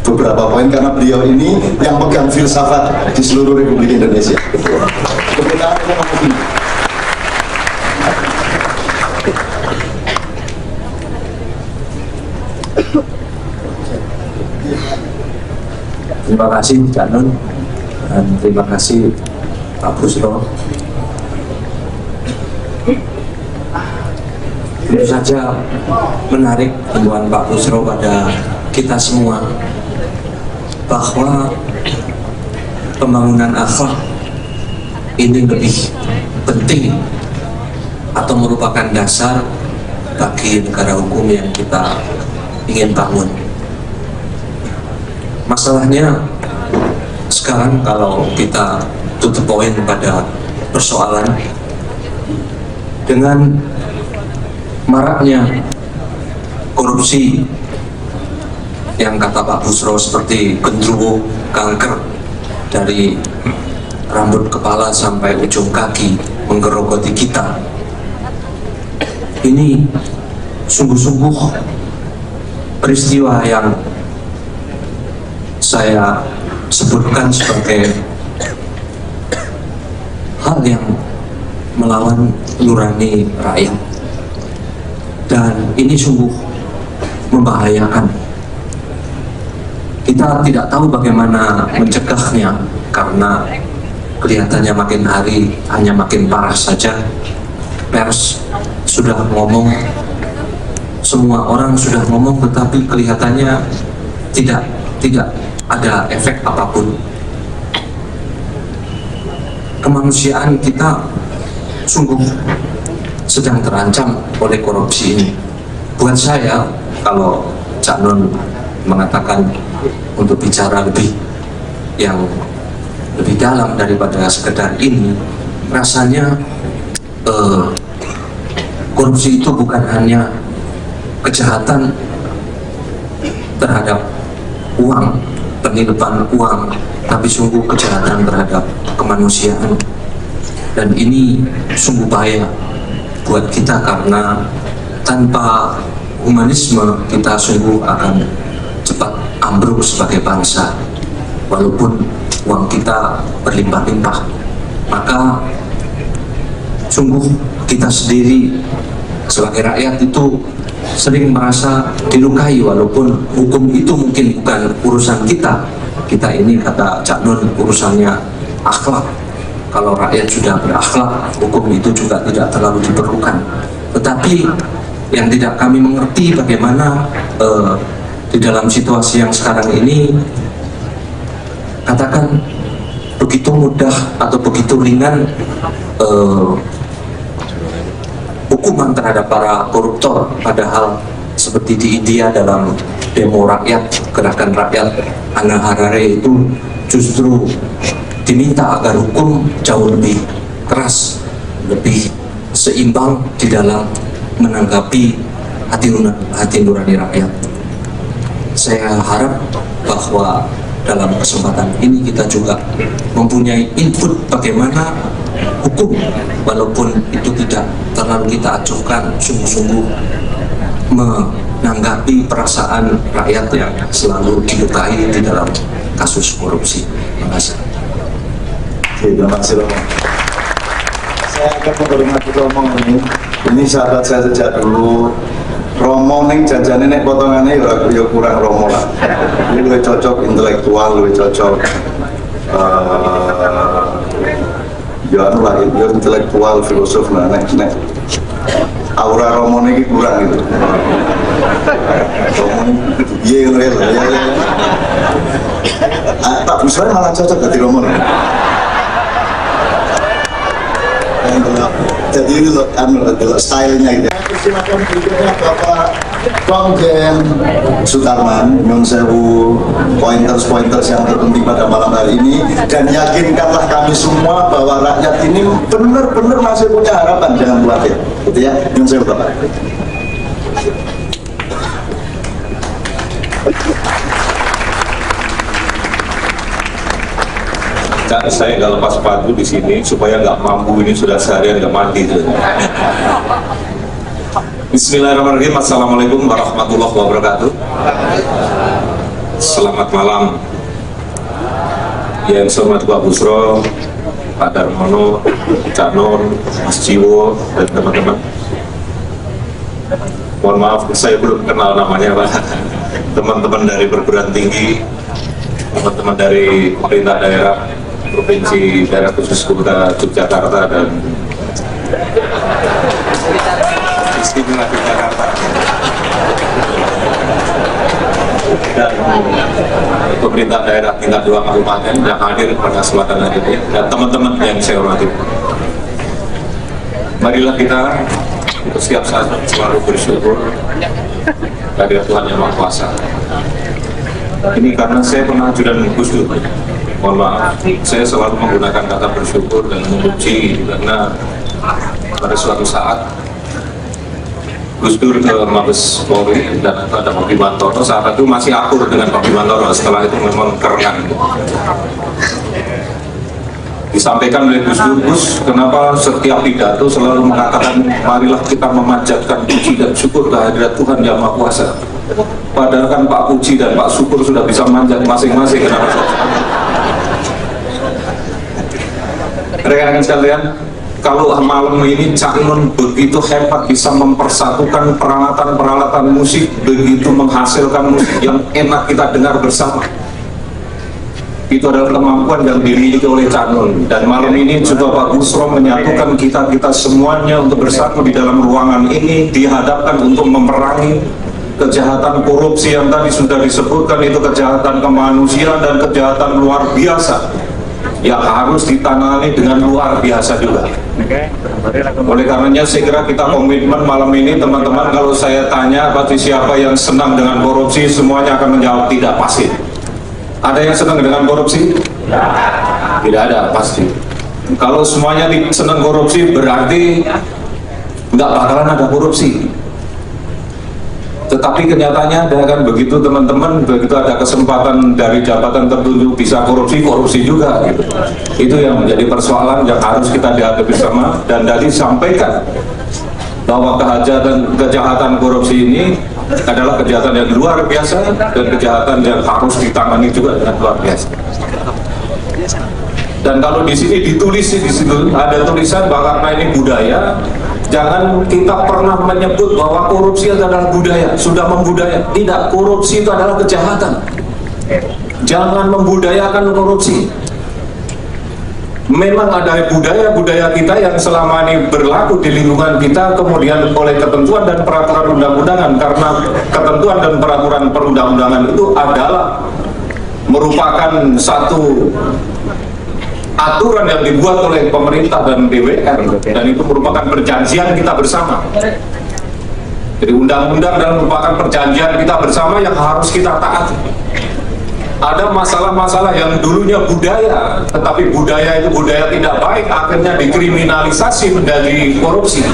Beberapa poin, karena beliau ini yang pegang filsafat di seluruh Republik Indonesia. Terima kasih Cak Nun, dan terima kasih Pak Busro. Tentu saja menarik temuan Pak Busro pada kita semua bahwa pembangunan akhlak ini lebih penting atau merupakan dasar bagi negara hukum yang kita ingin bangun. Masalahnya sekarang kalau kita tutup poin pada persoalan dengan maraknya korupsi yang kata Pak Busro seperti genderuwo kanker dari rambut kepala sampai ujung kaki menggerogoti kita, ini sungguh-sungguh peristiwa yang saya sebutkan sebagai hal yang melawan nurani rakyat, dan ini sungguh membahayakan. Kita tidak tahu bagaimana mencegahnya karena kelihatannya makin hari hanya makin parah saja. Pers sudah ngomong, semua orang sudah ngomong, tetapi kelihatannya tidak ada efek apapun. Kemanusiaan kita sungguh sedang terancam oleh korupsi ini. Buat saya, kalau Cak Nun mengatakan untuk bicara lebih dalam daripada sekedar ini, rasanya korupsi itu bukan hanya kejahatan terhadap uang, penipuan uang, tapi sungguh kejahatan terhadap kemanusiaan. Dan ini sungguh bahaya buat kita, karena tanpa humanisme kita sungguh akan cepat ambruk sebagai bangsa, walaupun uang kita berlimpah-limpah. Maka sungguh kita sendiri sebagai rakyat itu sering merasa dilukai, walaupun hukum itu mungkin bukan urusan kita. Kita ini, kata Cak Nun, urusannya akhlak. Kalau rakyat sudah berakhlak, hukum itu juga tidak terlalu diperlukan. Tetapi yang tidak kami mengerti bagaimana di dalam situasi yang sekarang ini, katakan begitu mudah atau begitu ringan hukuman terhadap para koruptor, padahal seperti di India dalam demo rakyat, gerakan rakyat Anna Harare itu justru diminta agar hukum jauh lebih keras, lebih seimbang di dalam menanggapi hati nurani rakyat. Saya harap bahwa dalam kesempatan ini kita juga mempunyai input bagaimana hukum, walaupun itu tidak terlalu kita acuhkan, sungguh-sungguh menanggapi perasaan rakyat yang selalu dilukai di dalam kasus korupsi. Terima kasih. Terima kasih Romo. Saya akan menghormati Romo ini sahabat saya sejak dulu. Romo neng jajannya nek potongannya ya kurang Romo lah. Ini lebih cocok intelektual, lebih cocok ya anu lah, ya intelektual, filosof. Nah nek aura Romo ini kurang gitu. Romo ini real ya. Pak Busro malah cocok dari Romo. Jadi ini loh, stylenya gitu. Silakan berikutnya Bapak Komjen Sutarman, nyun sewu pointers yang terpenting pada malam hari ini, dan yakinkanlah kami semua bahwa rakyat ini benar-benar masih punya harapan, jangan khawatir, gitu ya. Nyun sewu Bapak. Kak, saya nggak lepas sepatu di sini supaya nggak mampu, ini sudah seharian nggak mandi. Bismillahirrahmanirrahim. Assalamualaikum warahmatullahi wabarakatuh. Selamat malam. Yang saya hormati Pak Busro, Pak Darmono, Cak Nur, Mas Jiwo, dan teman-teman. Mohon maaf, saya belum kenal namanya Pak. Teman-teman dari perguruan tinggi, teman-teman dari pemerintah daerah, Provinsi Daerah Khusus Kota Yogyakarta, dan Istimewa Yogyakarta, dan pemerintah daerah tingkat 2 kabupaten yang hadir pada kesempatan hari ini, dan teman-teman yang saya hormati. Marilah kita setiap saat selalu bersyukur kepada Tuhan Yang Maha Kuasa. Ini karena saya pernah ajudan Gus Dur. Mohon maaf, saya selalu menggunakan kata bersyukur dan memuji karena pada suatu saat Gus Dur ke Mabes Polri dan ada Pak Bimantoro. Saat itu masih akur dengan Pak Bimantoro, setelah itu memang kerengan. Disampaikan oleh Gus Dur, Gus, kenapa setiap pidato selalu mengatakan marilah kita memanjatkan puji dan syukur kehadirat Tuhan Yang Maha Kuasa. Padahal kan Pak Puji dan Pak Syukur sudah bisa manjat masing-masing, kenapa rekan-rekan sekalian, kalau malam ini Cak Nun begitu hebat bisa mempersatukan peralatan-peralatan musik, begitu menghasilkan musik yang enak kita dengar bersama. Itu adalah kemampuan yang dimiliki oleh Cak Nun. Dan malam ini juga Pak Busro menyatukan kita semuanya untuk bersatu di dalam ruangan ini, dihadapkan untuk memerangi kejahatan korupsi yang tadi sudah disebutkan, itu kejahatan kemanusiaan dan kejahatan luar biasa yang harus ditangani dengan luar biasa juga. Oleh karenanya saya kira kita komitmen malam ini teman-teman, kalau saya tanya bagi siapa yang senang dengan korupsi, semuanya akan menjawab tidak, pasti. Ada yang senang dengan korupsi? Tidak ada, pasti. Kalau semuanya senang korupsi berarti nggak bakalan ada korupsi. Tetapi kenyataannya ada kan begitu teman-teman, begitu ada kesempatan dari jabatan tertentu bisa korupsi juga gitu. Itu yang menjadi persoalan yang harus kita hadapi bersama. Dan tadi sampaikan bahwa kejahatan korupsi ini adalah kejahatan yang luar biasa dan kejahatan yang harus ditangani juga dengan luar biasa. Dan kalau di sini ditulis di situ ada tulisan bahwa karena ini budaya, jangan kita pernah menyebut bahwa korupsi adalah budaya, sudah membudaya. Tidak, korupsi itu adalah kejahatan. Jangan membudayakan korupsi. Memang ada budaya-budaya kita yang selama ini berlaku di lingkungan kita, kemudian oleh ketentuan dan peraturan undang-undangan, karena ketentuan dan peraturan perundang-undangan itu adalah merupakan satu aturan yang dibuat oleh pemerintah dan DPR, dan itu merupakan perjanjian kita bersama. Jadi undang-undang dan merupakan perjanjian kita bersama yang harus kita taati. Ada masalah-masalah yang dulunya budaya, tetapi budaya itu budaya tidak baik, akhirnya dikriminalisasi menjadi korupsi.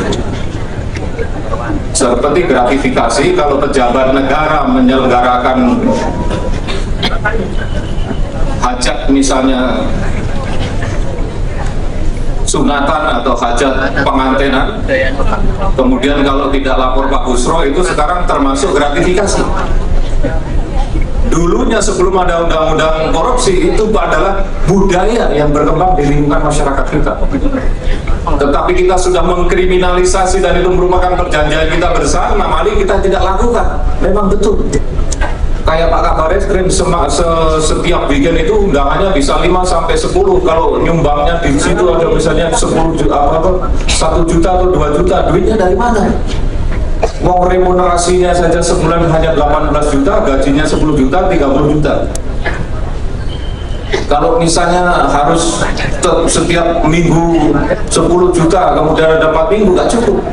Seperti gratifikasi, kalau pejabat negara menyelenggarakan hajat misalnya sunatan atau hajat pengantenan, kemudian kalau tidak lapor Pak Busro, itu sekarang termasuk gratifikasi. Dulunya sebelum ada undang-undang korupsi itu adalah budaya yang berkembang di lingkungan masyarakat kita. Tetapi kita sudah mengkriminalisasi dan itu merupakan perjanjian kita bersama, mari kita tidak lakukan. Memang betul. Kayak Pak Kabar Eskrim setiap weekend itu undangannya bisa 5-10. Kalau nyumbangnya di situ ada misalnya 1 juta atau 2 juta, duitnya dari mana? Mau remunerasinya saja sebulan hanya 18 juta, gajinya 10 juta, 30 juta. Kalau misalnya harus setiap minggu 10 juta, kemudian ada 4 minggu, nggak cukup.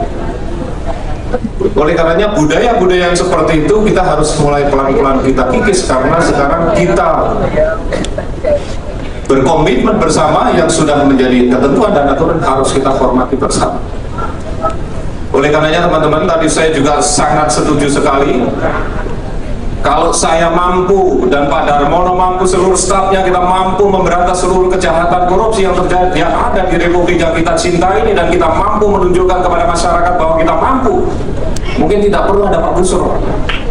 Oleh karenanya budaya-budaya yang seperti itu kita harus mulai pelan-pelan kita kikis, karena sekarang kita berkomitmen bersama yang sudah menjadi ketentuan dan aturan harus kita hormati bersama. Oleh karenanya teman-teman, tadi saya juga sangat setuju sekali. Kalau saya mampu dan Pak Darmono mampu, seluruh stafnya kita mampu memberantas seluruh kejahatan korupsi yang terjadi, yang ada di Republik yang kita cintai ini, dan kita mampu menunjukkan kepada masyarakat bahwa kita mampu, mungkin tidak perlu ada Pak Busro.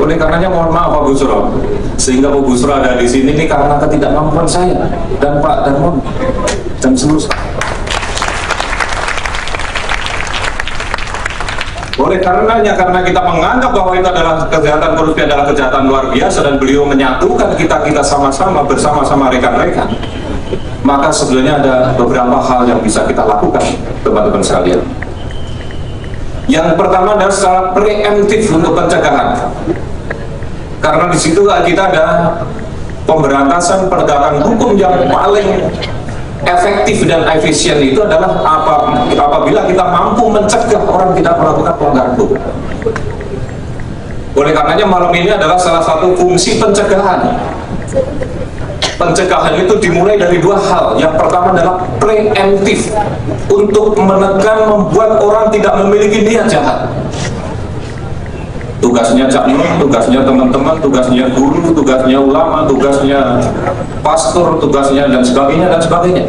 Oleh karenanya mohon maaf Pak Busro, sehingga Pak Busro ada di sini ini karena ketidakmampuan saya dan Pak Darmono dan seluruh staf. Oleh karenanya, karena kita menganggap bahwa itu adalah kejahatan korupsi, adalah kejahatan luar biasa, dan beliau menyatukan kita sama-sama bersama-sama rekan-rekan, maka sebenarnya ada beberapa hal yang bisa kita lakukan, teman-teman sekalian. Yang pertama adalah secara preemptif untuk pencegahan, karena di situ kita ada pemberantasan penegakan hukum yang paling efektif dan efisien itu adalah apabila kita mampu mencegah orang tidak melakukan pelanggaran hukum. Oleh karenanya malam ini adalah salah satu fungsi pencegahan. Pencegahan itu dimulai dari dua hal. Yang pertama adalah preemptif, untuk menekan, membuat orang tidak memiliki niat jahat. Tugasnya Cak Nun, tugasnya teman-teman, tugasnya guru, tugasnya ulama, tugasnya pastor, tugasnya dan sebagainya dan sebagainya.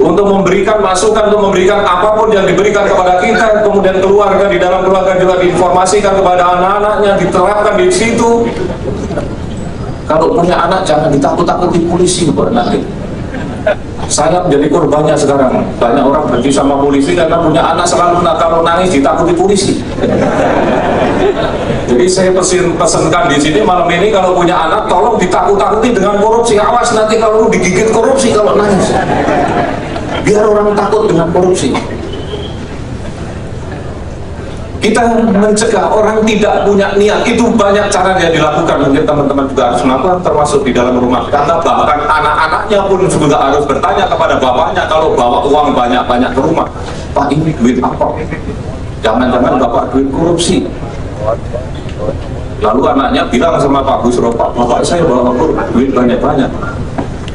Untuk memberikan masukan, untuk memberikan apapun yang diberikan kepada kita, kemudian keluarga, di dalam keluarga juga diinformasikan kepada anak-anaknya, diterapkan di situ. Kalau punya anak jangan ditakut-takuti polisi, nanti. Saya menjadi korbannya sekarang. Banyak orang benci sama polisi karena punya anak selalu kalau nangis ditakuti polisi. Jadi saya pesankan di sini malam ini, kalau punya anak tolong ditakut-takuti dengan korupsi. Awas nanti kalau digigit korupsi kalau nangis. Biar orang takut dengan korupsi. Kita mencegah orang tidak punya niat, itu banyak cara yang dilakukan. Mungkin teman-teman juga harus melakukan, termasuk di dalam rumah. Karena bahkan anak-anaknya pun juga harus bertanya kepada bapaknya kalau bawa uang banyak-banyak ke rumah. Pak, ini duit apa? Jangan-jangan bapak duit korupsi. Lalu anaknya bilang sama Pak Busro, Pak, bapak saya bawa duit banyak-banyak.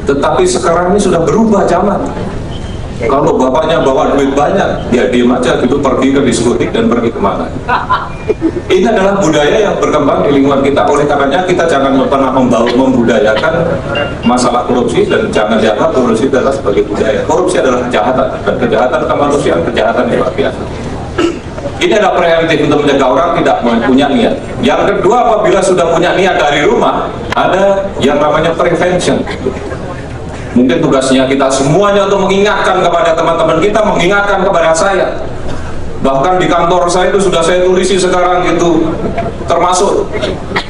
Tetapi sekarang ini sudah berubah zaman. Kalau bapaknya bawa duit banyak, dia diem aja gitu, pergi ke diskotik dan pergi kemana. Ini adalah budaya yang berkembang di lingkungan kita. Oleh karenanya kita jangan pernah membudayakan masalah korupsi, dan jangan dianggap korupsi adalah sebagai budaya. Korupsi adalah kejahatan, dan kejahatan kemanusiaan, kejahatan yang luar biasa. Ini adalah preemptif untuk mencegah orang tidak punya niat. Yang kedua, apabila sudah punya niat dari rumah, ada yang namanya prevention. Mungkin tugasnya kita semuanya untuk mengingatkan kepada teman-teman kita, mengingatkan kepada saya. Bahkan di kantor saya itu sudah saya tulisi sekarang itu, termasuk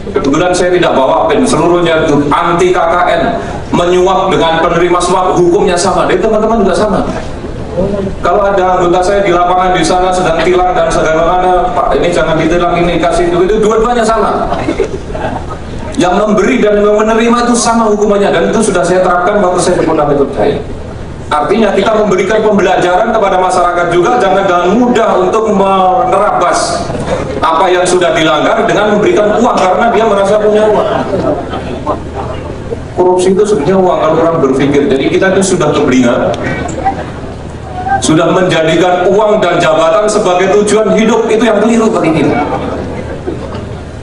kebetulan saya tidak bawa pen, seluruhnya itu anti KKN, menyuap dengan penerima suap hukumnya sama. Jadi teman-teman juga sama. Kalau ada anggota saya di lapangan di sana sedang tilang dan sebagaimana, Pak ini jangan ditilang, ini kasih itu dua-duanya sama. Yang memberi dan menerima itu sama hukumannya, dan itu sudah saya terapkan waktu saya di Polda Metro Jaya. Artinya kita memberikan pembelajaran kepada masyarakat juga, jangan dengan mudah untuk menerabas apa yang sudah dilanggar dengan memberikan uang karena dia merasa punya uang. Korupsi itu sebenarnya uang kalau orang berpikir. Jadi kita itu sudah keblinger, sudah menjadikan uang dan jabatan sebagai tujuan hidup. Itu yang keliru bagi kita.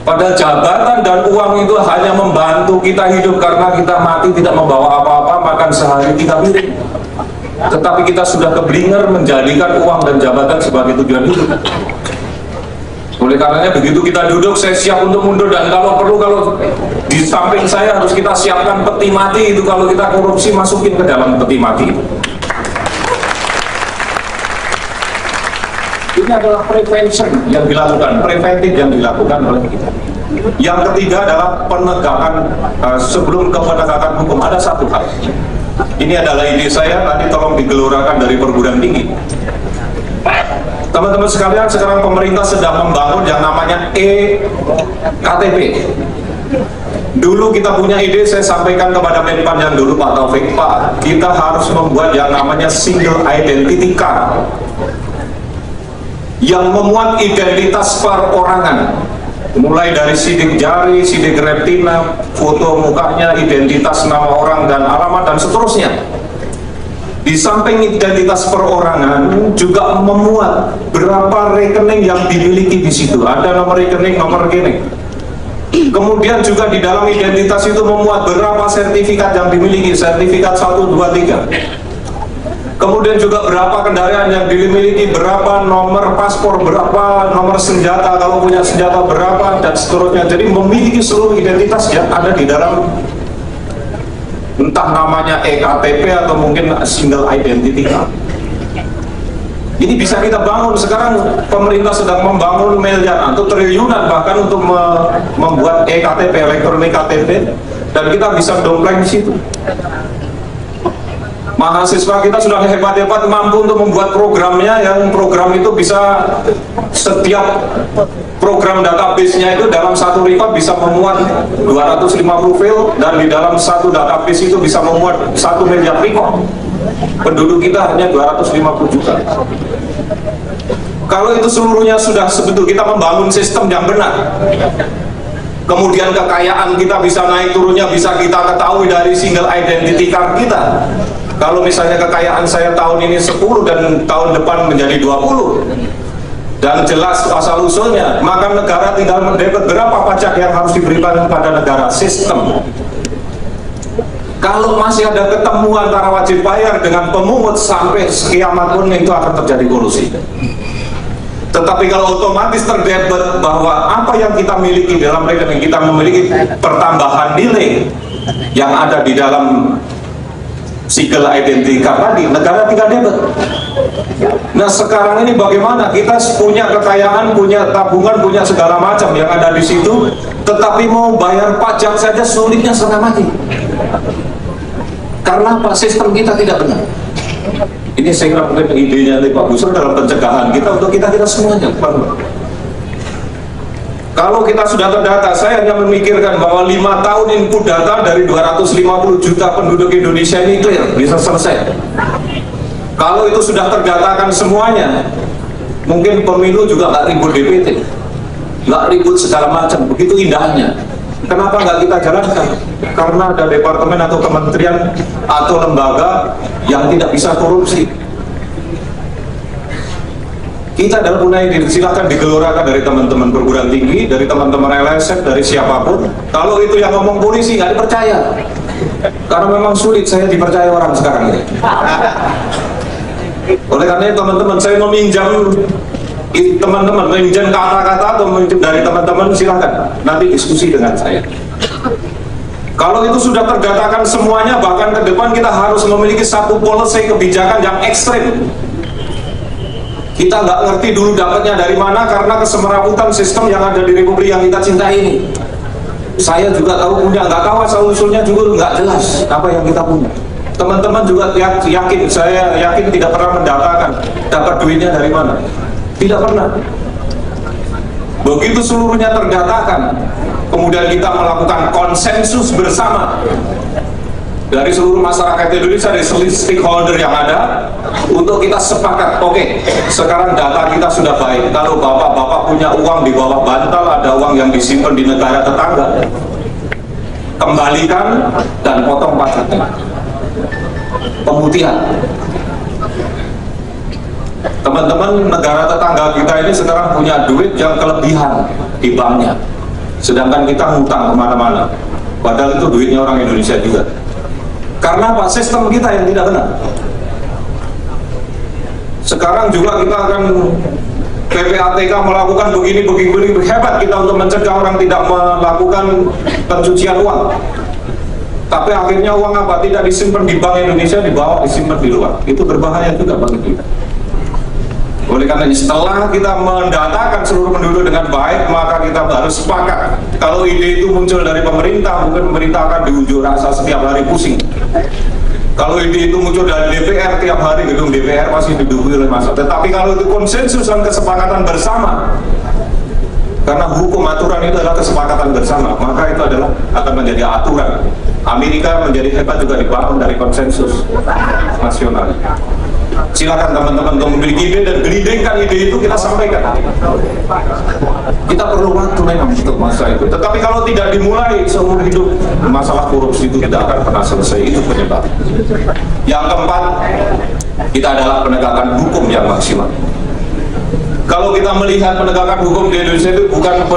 Padahal jabatan dan uang itu hanya membantu kita hidup, karena kita mati tidak membawa apa-apa, makan sehari 3 piring. Tetapi kita sudah keblinger menjadikan uang dan jabatan sebagai tujuan hidup. Oleh karenanya begitu kita duduk, saya siap untuk mundur, dan kalau perlu, kalau di samping saya harus kita siapkan peti mati itu, kalau kita korupsi masukin ke dalam peti mati itu. Ini adalah prevention yang dilakukan, preventif yang dilakukan oleh kita. Yang ketiga adalah penegakan, sebelum ke penegakan hukum ada satu hal. Ini adalah ide saya, nanti tolong digelurakan dari perguruan tinggi. Teman-teman sekalian, sekarang pemerintah sedang membangun yang namanya e-KTP. Dulu kita punya ide, saya sampaikan kepada Menpan yang dulu Pak Taufik, Pak, kita harus membuat yang namanya single identity card. yang memuat identitas perorangan, mulai dari sidik jari, sidik retina, foto mukanya, identitas nama orang dan alamat dan seterusnya. Di samping identitas perorangan juga memuat berapa rekening yang dimiliki di situ. Ada nomor rekening, nomor rekening. Kemudian juga di dalam identitas itu memuat berapa sertifikat yang dimiliki, sertifikat 1, 2, 3. Kemudian juga berapa kendaraan yang dimiliki, berapa nomor paspor, berapa nomor senjata, kalau punya senjata berapa, dan seterusnya. Jadi memiliki seluruh identitas yang ada di dalam, entah namanya EKTP atau mungkin single identity card. Ini bisa kita bangun. Sekarang pemerintah sedang membangun miliaran atau triliunan bahkan untuk membuat EKTP, elektronik KTP, dan kita bisa dompleng di situ. Mahasiswa kita sudah hebat-hebat mampu untuk membuat programnya, yang program itu bisa setiap program database-nya itu dalam satu record bisa memuat 250 file, dan di dalam satu database itu bisa memuat 1 miliar record. Penduduk kita hanya 250 juta. Kalau itu seluruhnya sudah sebetul, kita membangun sistem yang benar. Kemudian kekayaan kita bisa naik turunnya bisa kita ketahui dari single identity card kita. Kalau misalnya kekayaan saya tahun ini 10 dan tahun depan menjadi 20 dan jelas asal usulnya, maka negara tinggal mendapat berapa pajak yang harus diberikan kepada negara. Sistem. Kalau masih ada ketemu antara wajib bayar dengan pemungut, sampai kiamat pun itu akan terjadi kolusi. Tetapi kalau otomatis terdebat bahwa apa yang kita miliki dalam rekening, kita memiliki pertambahan nilai yang ada di dalam single identity card tadi, negara tidak debat. Nah sekarang ini bagaimana? Kita punya kekayaan, punya tabungan, punya segala macam yang ada di situ, tetapi mau bayar pajak saja sulitnya setengah mati. Karena apa? Sistem kita tidak benar. Ini saya kira mungkin idenya dari Pak Busro dalam pencegahan kita untuk kita semuanya. Kalau kita sudah terdata, saya hanya memikirkan bahwa 5 tahun input data dari 250 juta penduduk Indonesia ini clear, bisa selesai. Kalau itu sudah terdatakan semuanya, mungkin pemilu juga nggak ribut DPT, nggak ribut segala macam, begitu indahnya. Kenapa nggak kita jalankan? Karena ada departemen atau kementerian atau lembaga yang tidak bisa korupsi. Kita dalam Unaidin silahkan digelorakan dari teman-teman perguruan tinggi, dari teman-teman LSM, dari siapapun. Kalau itu yang ngomong polisi nggak dipercaya, karena memang sulit saya dipercaya orang sekarang ini. Oleh karena itu teman-teman, saya meminjam teman-teman, meminjam kata-kata atau meminjam dari teman-teman, silahkan nanti diskusi dengan saya. Kalau itu sudah terdatakan semuanya, bahkan ke depan kita harus memiliki satu policy kebijakan yang ekstrim. Kita nggak ngerti dulu dapatnya dari mana, karena kesemerabutan sistem yang ada di Republik yang kita cintai ini. Saya juga tahu punya, nggak tahu asal usulnya juga nggak jelas apa yang kita punya. Teman-teman juga yakin, saya yakin tidak pernah mendatakan dapat duitnya dari mana. Tidak pernah. Begitu seluruhnya terdatakan, kemudian kita melakukan konsensus bersama dari seluruh masyarakat Indonesia, dari seluruh stakeholder yang ada, untuk kita sepakat, oke, sekarang data kita sudah baik. Kalau bapak-bapak punya uang di bawah bantal, ada uang yang disimpan di negara tetangga, kembalikan dan potong pajaknya. Pemutihan. Teman-teman, negara tetangga kita ini sekarang punya duit yang kelebihan di banknya, sedangkan kita ngutang kemana-mana, padahal itu duitnya orang Indonesia juga. Karena apa? Sistem kita yang tidak benar. Sekarang juga kita akan PPATK melakukan begini hebat kita untuk mencegah orang tidak melakukan pencucian uang. Tapi akhirnya uang apa? Tidak disimpan di Bank Indonesia, dibawa disimpan di luar. Itu berbahaya juga bagi kita. Oleh karena setelah kita mendatakan seluruh penduduk dengan baik, maka kita harus sepakat. Kalau ide itu muncul dari pemerintah, mungkin pemerintah akan diunjuk rasa setiap hari pusing. Kalau ide itu muncul dari DPR, tiap hari gedung DPR masih diduduki oleh massa. Tetapi kalau itu konsensus dan kesepakatan bersama, karena hukum aturan itu adalah kesepakatan bersama, maka itu adalah akan menjadi aturan. Amerika menjadi hebat juga dibangun dari konsensus nasional. Silakan teman-teman untuk memiliki ide dan gelindingkan ide itu kita sampaikan. Kita perlu waktu memang untuk masalah itu. Tetapi kalau tidak dimulai seumur hidup, masalah korupsi itu tidak akan pernah selesai. Itu penyebab. Yang keempat, kita adalah penegakan hukum yang maksimal. Kalau kita melihat penegakan hukum di Indonesia itu bukan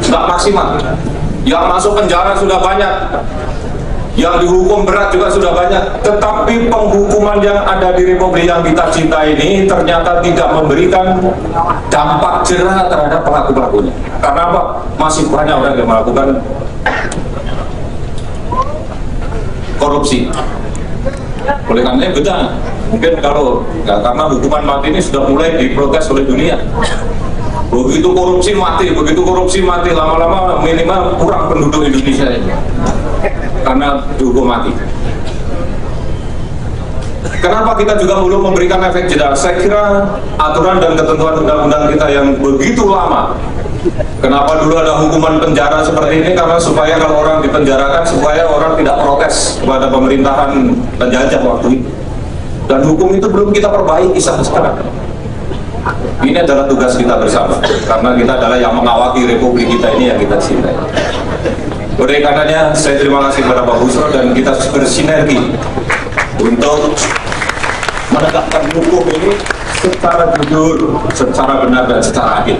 nggak maksimal. Yang masuk penjara sudah banyak, yang dihukum berat juga sudah banyak, tetapi penghukuman yang ada di Republik yang kita cintai ini ternyata tidak memberikan dampak jerah terhadap pelaku-pelakunya. Karena apa? Masih banyak orang yang melakukan korupsi. Oleh karena itu mungkin kalau nggak, karena hukuman mati ini sudah mulai diprotes oleh dunia. Begitu korupsi mati, lama-lama minimal kurang penduduk Indonesia ini karena dihukum mati. Kenapa kita juga belum memberikan efek jerah? Saya kira aturan dan ketentuan undang-undang kita yang begitu lama. Kenapa dulu ada hukuman penjara seperti ini? Karena supaya kalau orang dipenjarakan, supaya orang tidak protes kepada pemerintahan penjajah waktu itu. Dan hukum itu belum kita perbaiki sampai sekarang. Ini adalah tugas kita bersama, karena kita adalah yang mengawaki Republik kita ini yang kita cintai. Oleh karenanya, saya terima kasih kepada Pak Busro dan kita bersinergi untuk menegakkan hukum ini secara jujur, secara benar dan secara adil.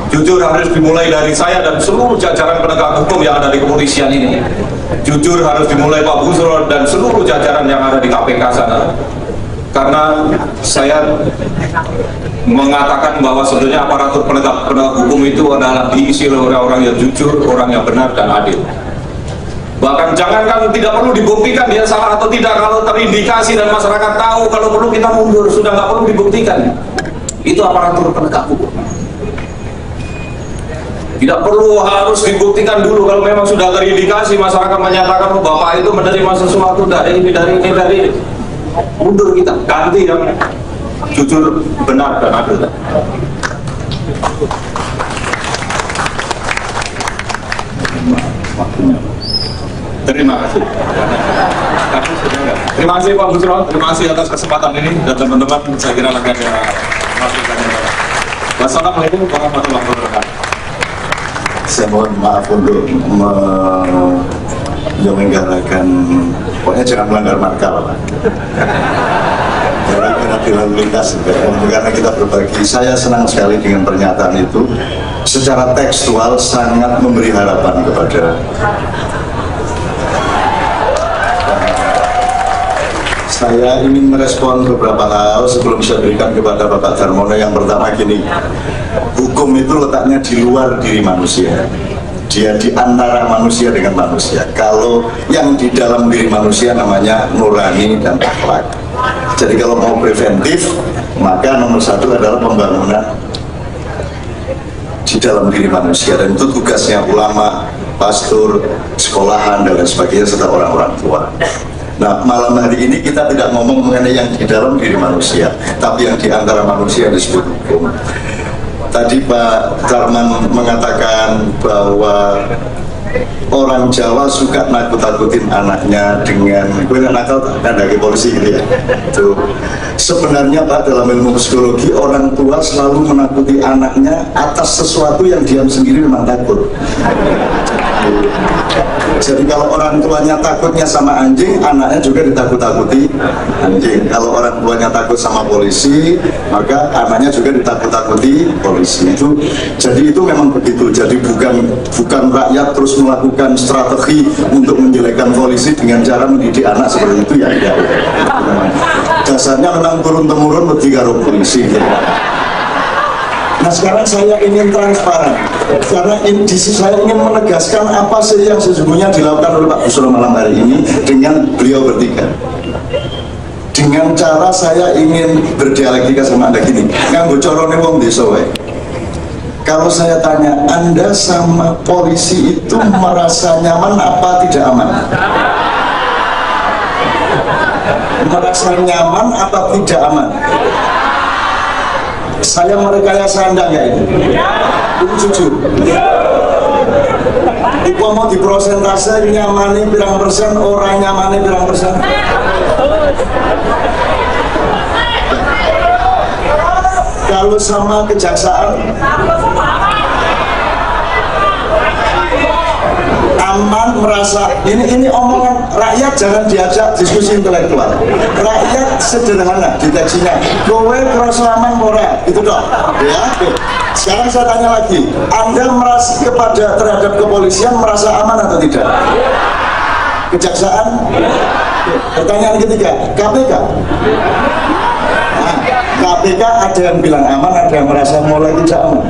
Jujur harus dimulai dari saya dan seluruh jajaran penegak hukum yang ada di kepolisian ini. Jujur harus dimulai Pak Busro dan seluruh jajaran yang ada di KPK sana. Karena saya mengatakan bahwa sebenarnya aparatur penegak hukum itu adalah diisi oleh orang-orang yang jujur, orang yang benar dan adil. Bahkan jangankan tidak perlu dibuktikan dia salah atau tidak, kalau terindikasi dan masyarakat tahu, kalau perlu kita mundur, sudah nggak perlu dibuktikan. Itu aparatur penegak hukum. Tidak perlu harus dibuktikan dulu. Kalau memang sudah terindikasi, masyarakat menyatakan Bapak itu menerima sesuatu dari ini, dari ini, mundur kita, ganti yang jujur, benar dan adil. Terima kasih. Terima kasih Pak Busro, terima kasih atas kesempatan ini dan teman-teman, saya kira lagi ada masukan. Wassalamualaikum warahmatullahi wabarakatuh. Saya mohon maaf untuk menyelenggarakan, pokoknya jangan melanggar markah Pak. Karena di lalu lintas, karena kita berbagi. Saya senang sekali dengan pernyataan itu. Secara tekstual sangat memberi harapan kepada saya. Ingin merespon beberapa hal sebelum saya berikan kepada Bapak Darmono. Yang pertama gini, hukum itu letaknya di luar diri manusia. Dia di antara manusia dengan manusia. Kalau yang di dalam diri manusia namanya nurani dan akhlak. Jadi kalau mau preventif, maka nomor satu adalah pembangunan di dalam diri manusia. Dan itu tugasnya ulama, pastor, sekolahan, dan lain sebagainya, serta orang-orang tua. Nah, malam hari ini kita tidak ngomong mengenai yang di dalam diri manusia, tapi yang di antara manusia disebut hukum. Tadi Pak Darman mengatakan bahwa orang Jawa suka nakut-nakutin anaknya dengan gue nakal tandagi polisi gitu ya. Tuh. Sebenarnya Pak, dalam ilmu psikologi, orang tua selalu menakuti anaknya atas sesuatu yang diam sendiri memang takut. Jadi kalau orang tuanya takutnya sama anjing, anaknya juga ditakut-takuti anjing. Kalau orang tuanya takut sama polisi, maka anaknya juga ditakut-takuti polisi. Jadi itu memang begitu. Jadi bukan rakyat terus melakukan strategi untuk menjelekkan polisi dengan cara mendidik anak seperti itu, ya enggak. Dasarnya memang turun-temurun wedi karo polisi. Nah, sekarang saya ingin transparan, karena saya ingin menegaskan apa sih yang sesungguhnya dilakukan oleh Pak Busro malam hari ini dengan beliau bertiga. Dengan cara saya ingin berdialektika sama Anda gini, nganggo corone wong desa wae. Kalau saya tanya, Anda sama polisi itu merasa nyaman apa tidak aman? Merasa nyaman apa tidak aman? Saya merekayasa Anda nggak ini? Itu jujur. Mau di prosentase nyamani pirang persen, orang nyamani pirang persen. Kalau sama kejaksaan aman, merasa ini omongan rakyat, jangan diajak diskusi intelektual. Rakyat sederhana deteksinya, kowe kerasa aman ora, itu dong ya. Sekarang saya tanya lagi, Anda merasa terhadap kepolisian merasa aman atau tidak? Kejaksaan? Pertanyaan ketiga, KPK? KPK ada yang bilang aman, ada yang merasa mulai tidak aman.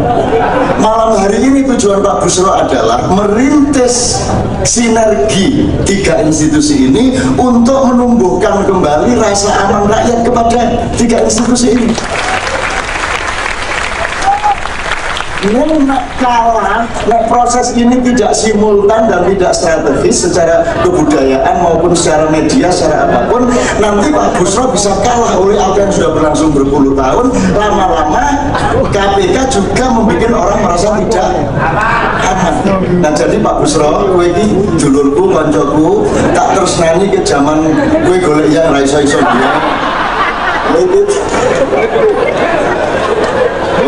Malam hari ini tujuan Pak Busro adalah merintis sinergi tiga institusi ini untuk menumbuhkan kembali rasa aman rakyat kepada tiga institusi ini. Kalah, proses ini tidak simultan dan tidak strategis secara kebudayaan maupun secara media, secara apapun, nanti Pak Busro bisa kalah oleh apa yang sudah berlangsung berpuluh tahun. Lama-lama KPK juga membuat orang merasa tidak aman. Nah jadi Pak Busro, gue ini dulurku, koncoku, tak terus nani ke zaman gue golek yang raiso-iso dia.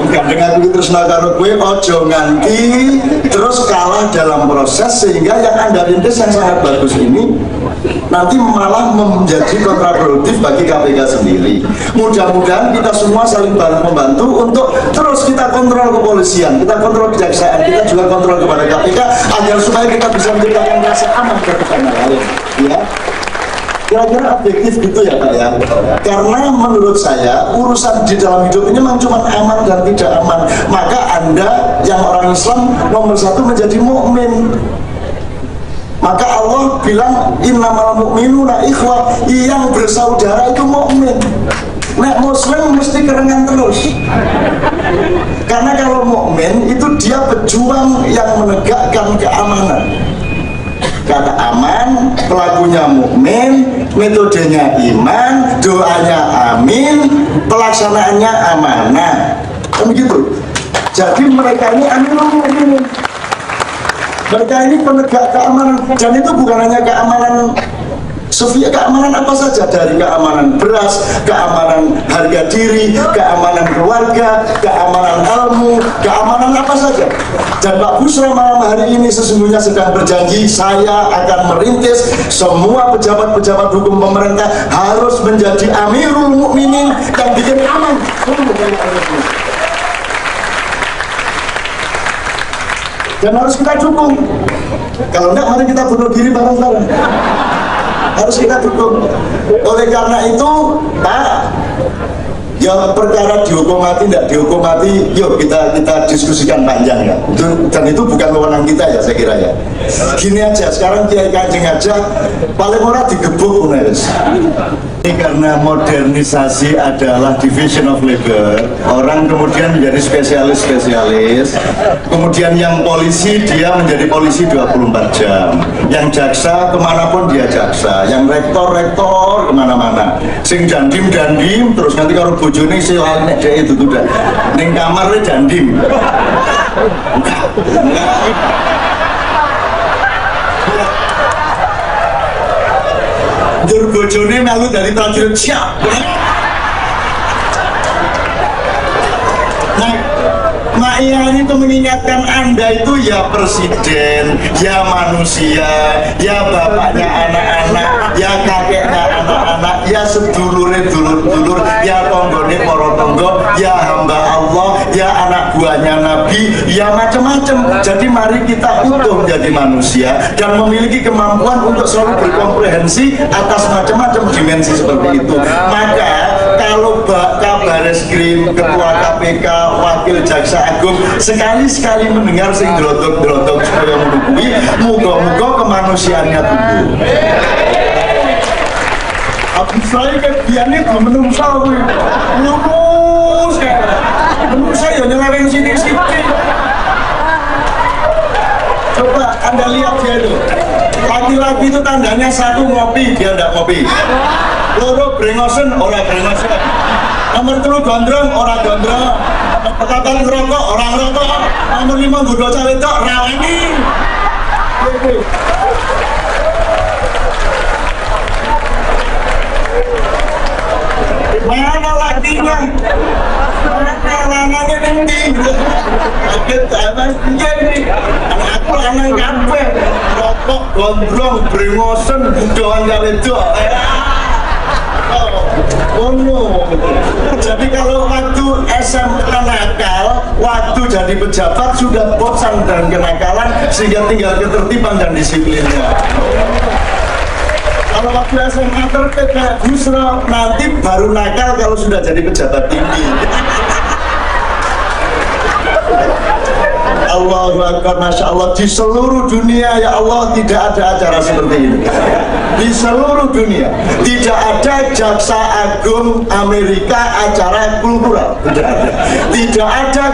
Gandeng aku terus nakaro gue ojo nganti terus kalah dalam proses, sehingga yang Anda rintis yang sangat bagus ini nanti malah menjadi kontraproduktif bagi KPK sendiri. Mudah-mudahan kita semua saling membantu untuk terus kita kontrol kepolisian, kita kontrol kejaksaan, kita juga kontrol kepada KPK agar supaya kita bisa menciptakan rasa aman kepada yang lain, ya. Kira-kira objektif gitu ya Pak ya. Karena menurut saya urusan di dalam hidup ini memang cuma aman dan tidak aman. Maka Anda yang orang Islam nomor satu menjadi mukmin. Maka Allah bilang innamal mu'minuna ikhwah, yang bersaudara itu mukmin. Nek muslim mesti kerengan terus. Karena kalau mukmin itu dia pejuang yang menegakkan keamanan. Kata aman, pelakunya mukmin, metodenya iman, doanya amin, pelaksanaannya amanah. Kan begitu. Jadi mereka ini amirul mukminin. Mereka ini penegak keamanan, dan itu bukan hanya keamanan Sofia, keamanan apa saja, dari keamanan beras, keamanan harga diri, keamanan keluarga, keamanan ilmu, keamanan apa saja. Dan Pak Busro malam hari ini sesungguhnya sedang berjanji, saya akan merintis semua pejabat-pejabat hukum pemerintah harus menjadi amirul mukminin yang bikin aman. Dan harus kita dukung. Kalau enggak, mari kita bunuh diri bareng-bareng. Harus kita dukung. Oleh karena itu, Pak, ya perkara dihukum mati tidak dihukum mati, yuk kita diskusikan panjang ya. Dan itu bukan wewenang kita ya, saya kira ya. Gini aja, sekarang Kiai Kanjeng aja paling murah digebuk guys. Ini karena modernisasi adalah division of labor, orang kemudian menjadi spesialis, kemudian yang polisi dia menjadi polisi 24 jam, yang jaksa kemanapun dia jaksa, yang rektor kemana-mana, sing dandim, terus nanti kalau bojone silahkan dia itu udah ning kamarnya dandim. Dur bojone melu dari prajurit siap. Mak Iya itu mengingatkan Anda itu ya presiden, ya manusia, ya bapaknya anak-anak, ya kakeknya anak-anak, ya sedulure dulur-dulur, ya tonggone poro tonggo, ya hamba Allah, ya anak buahnya Nabi, ya macam-macam. Jadi mari kita utuh menjadi manusia dan memiliki kemampuan untuk selalu berkomprehensi atas macam-macam dimensi seperti itu. Maka kalau Kabar Eskrim, Ketua KPK, Wakil Jaksa Agung sekali-sekali mendengar sing drodok-drodok supaya menunggui, muga-muga kemanusiaannya tumbuh. Abis saya kan biarnya belum menungsa lurus kayak menungsa ya nyeleweng sini-sini. Coba Anda lihat dia itu, laki-laki itu tandanya satu ngopi, dia tidak ngopi. Loro brengosen, orang brengosen. Nomor 3 gondrong, orang gondrong. Pekatan ngerokok, orang ngerokok. Nomor 5 nggodho cawe tok rawani. Mana lakinya? Mana lanangnya tinggi? Kita mesti nih. Aku lanang kabeh. Rokok gondrong brengosen doan cawe tok. Oh no. Jadi kalau waktu SMA nakal, waktu jadi pejabat sudah bosan dan kenakalan sehingga tinggal ketertiban dan disiplinnya. Kalau waktu SMA tertib kayak Busro, nanti baru nakal kalau sudah jadi pejabat tinggi. Allahu Akbar, Masya Allah. Di seluruh dunia ya Allah tidak ada acara seperti ini. Di seluruh dunia tidak ada jaksa agung Amerika acara kultural, tidak ada. Tidak ada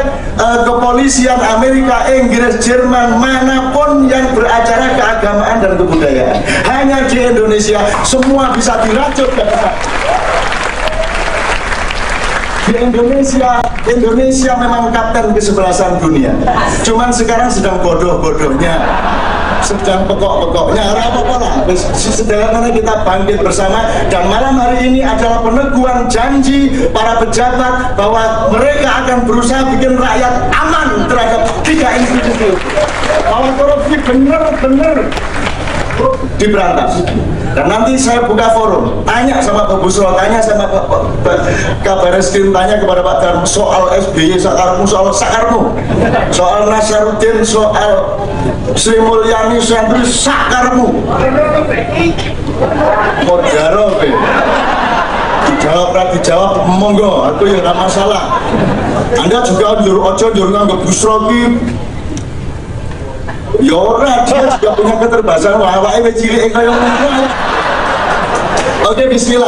kepolisian Amerika, Inggris, Jerman, manapun yang beracara keagamaan dan kebudayaan. Hanya di Indonesia semua bisa diracun dan di Indonesia memang kapten kesebelasan dunia. Cuman sekarang sedang bodoh-bodohnya, sedang pokok-pokoknya. Apa-apa lah. Sederhana kita bangkit bersama. Dan malam hari ini adalah peneguhan janji para pejabat bahwa mereka akan berusaha bikin rakyat aman terhadap 3 institusi. Bahwa korupsi benar-benar diberantas. Dan nanti saya buka forum, tanya sama Pak Busro, tanya sama Pak Kabar Eskrim, tanya kepada Pak Darmo soal SBY sakarmu, soal sakarmu, soal Nasaruddin, soal Sri Mulyani, Santri sakarmu. Modaro, dijawab, monggo, aku ya nggak masalah. Anda juga ojo nganggep Busro ki. Ya ora, dia juga punya keterbatasan. Wah, awake cilik kaya ngono. Oke, bismillah.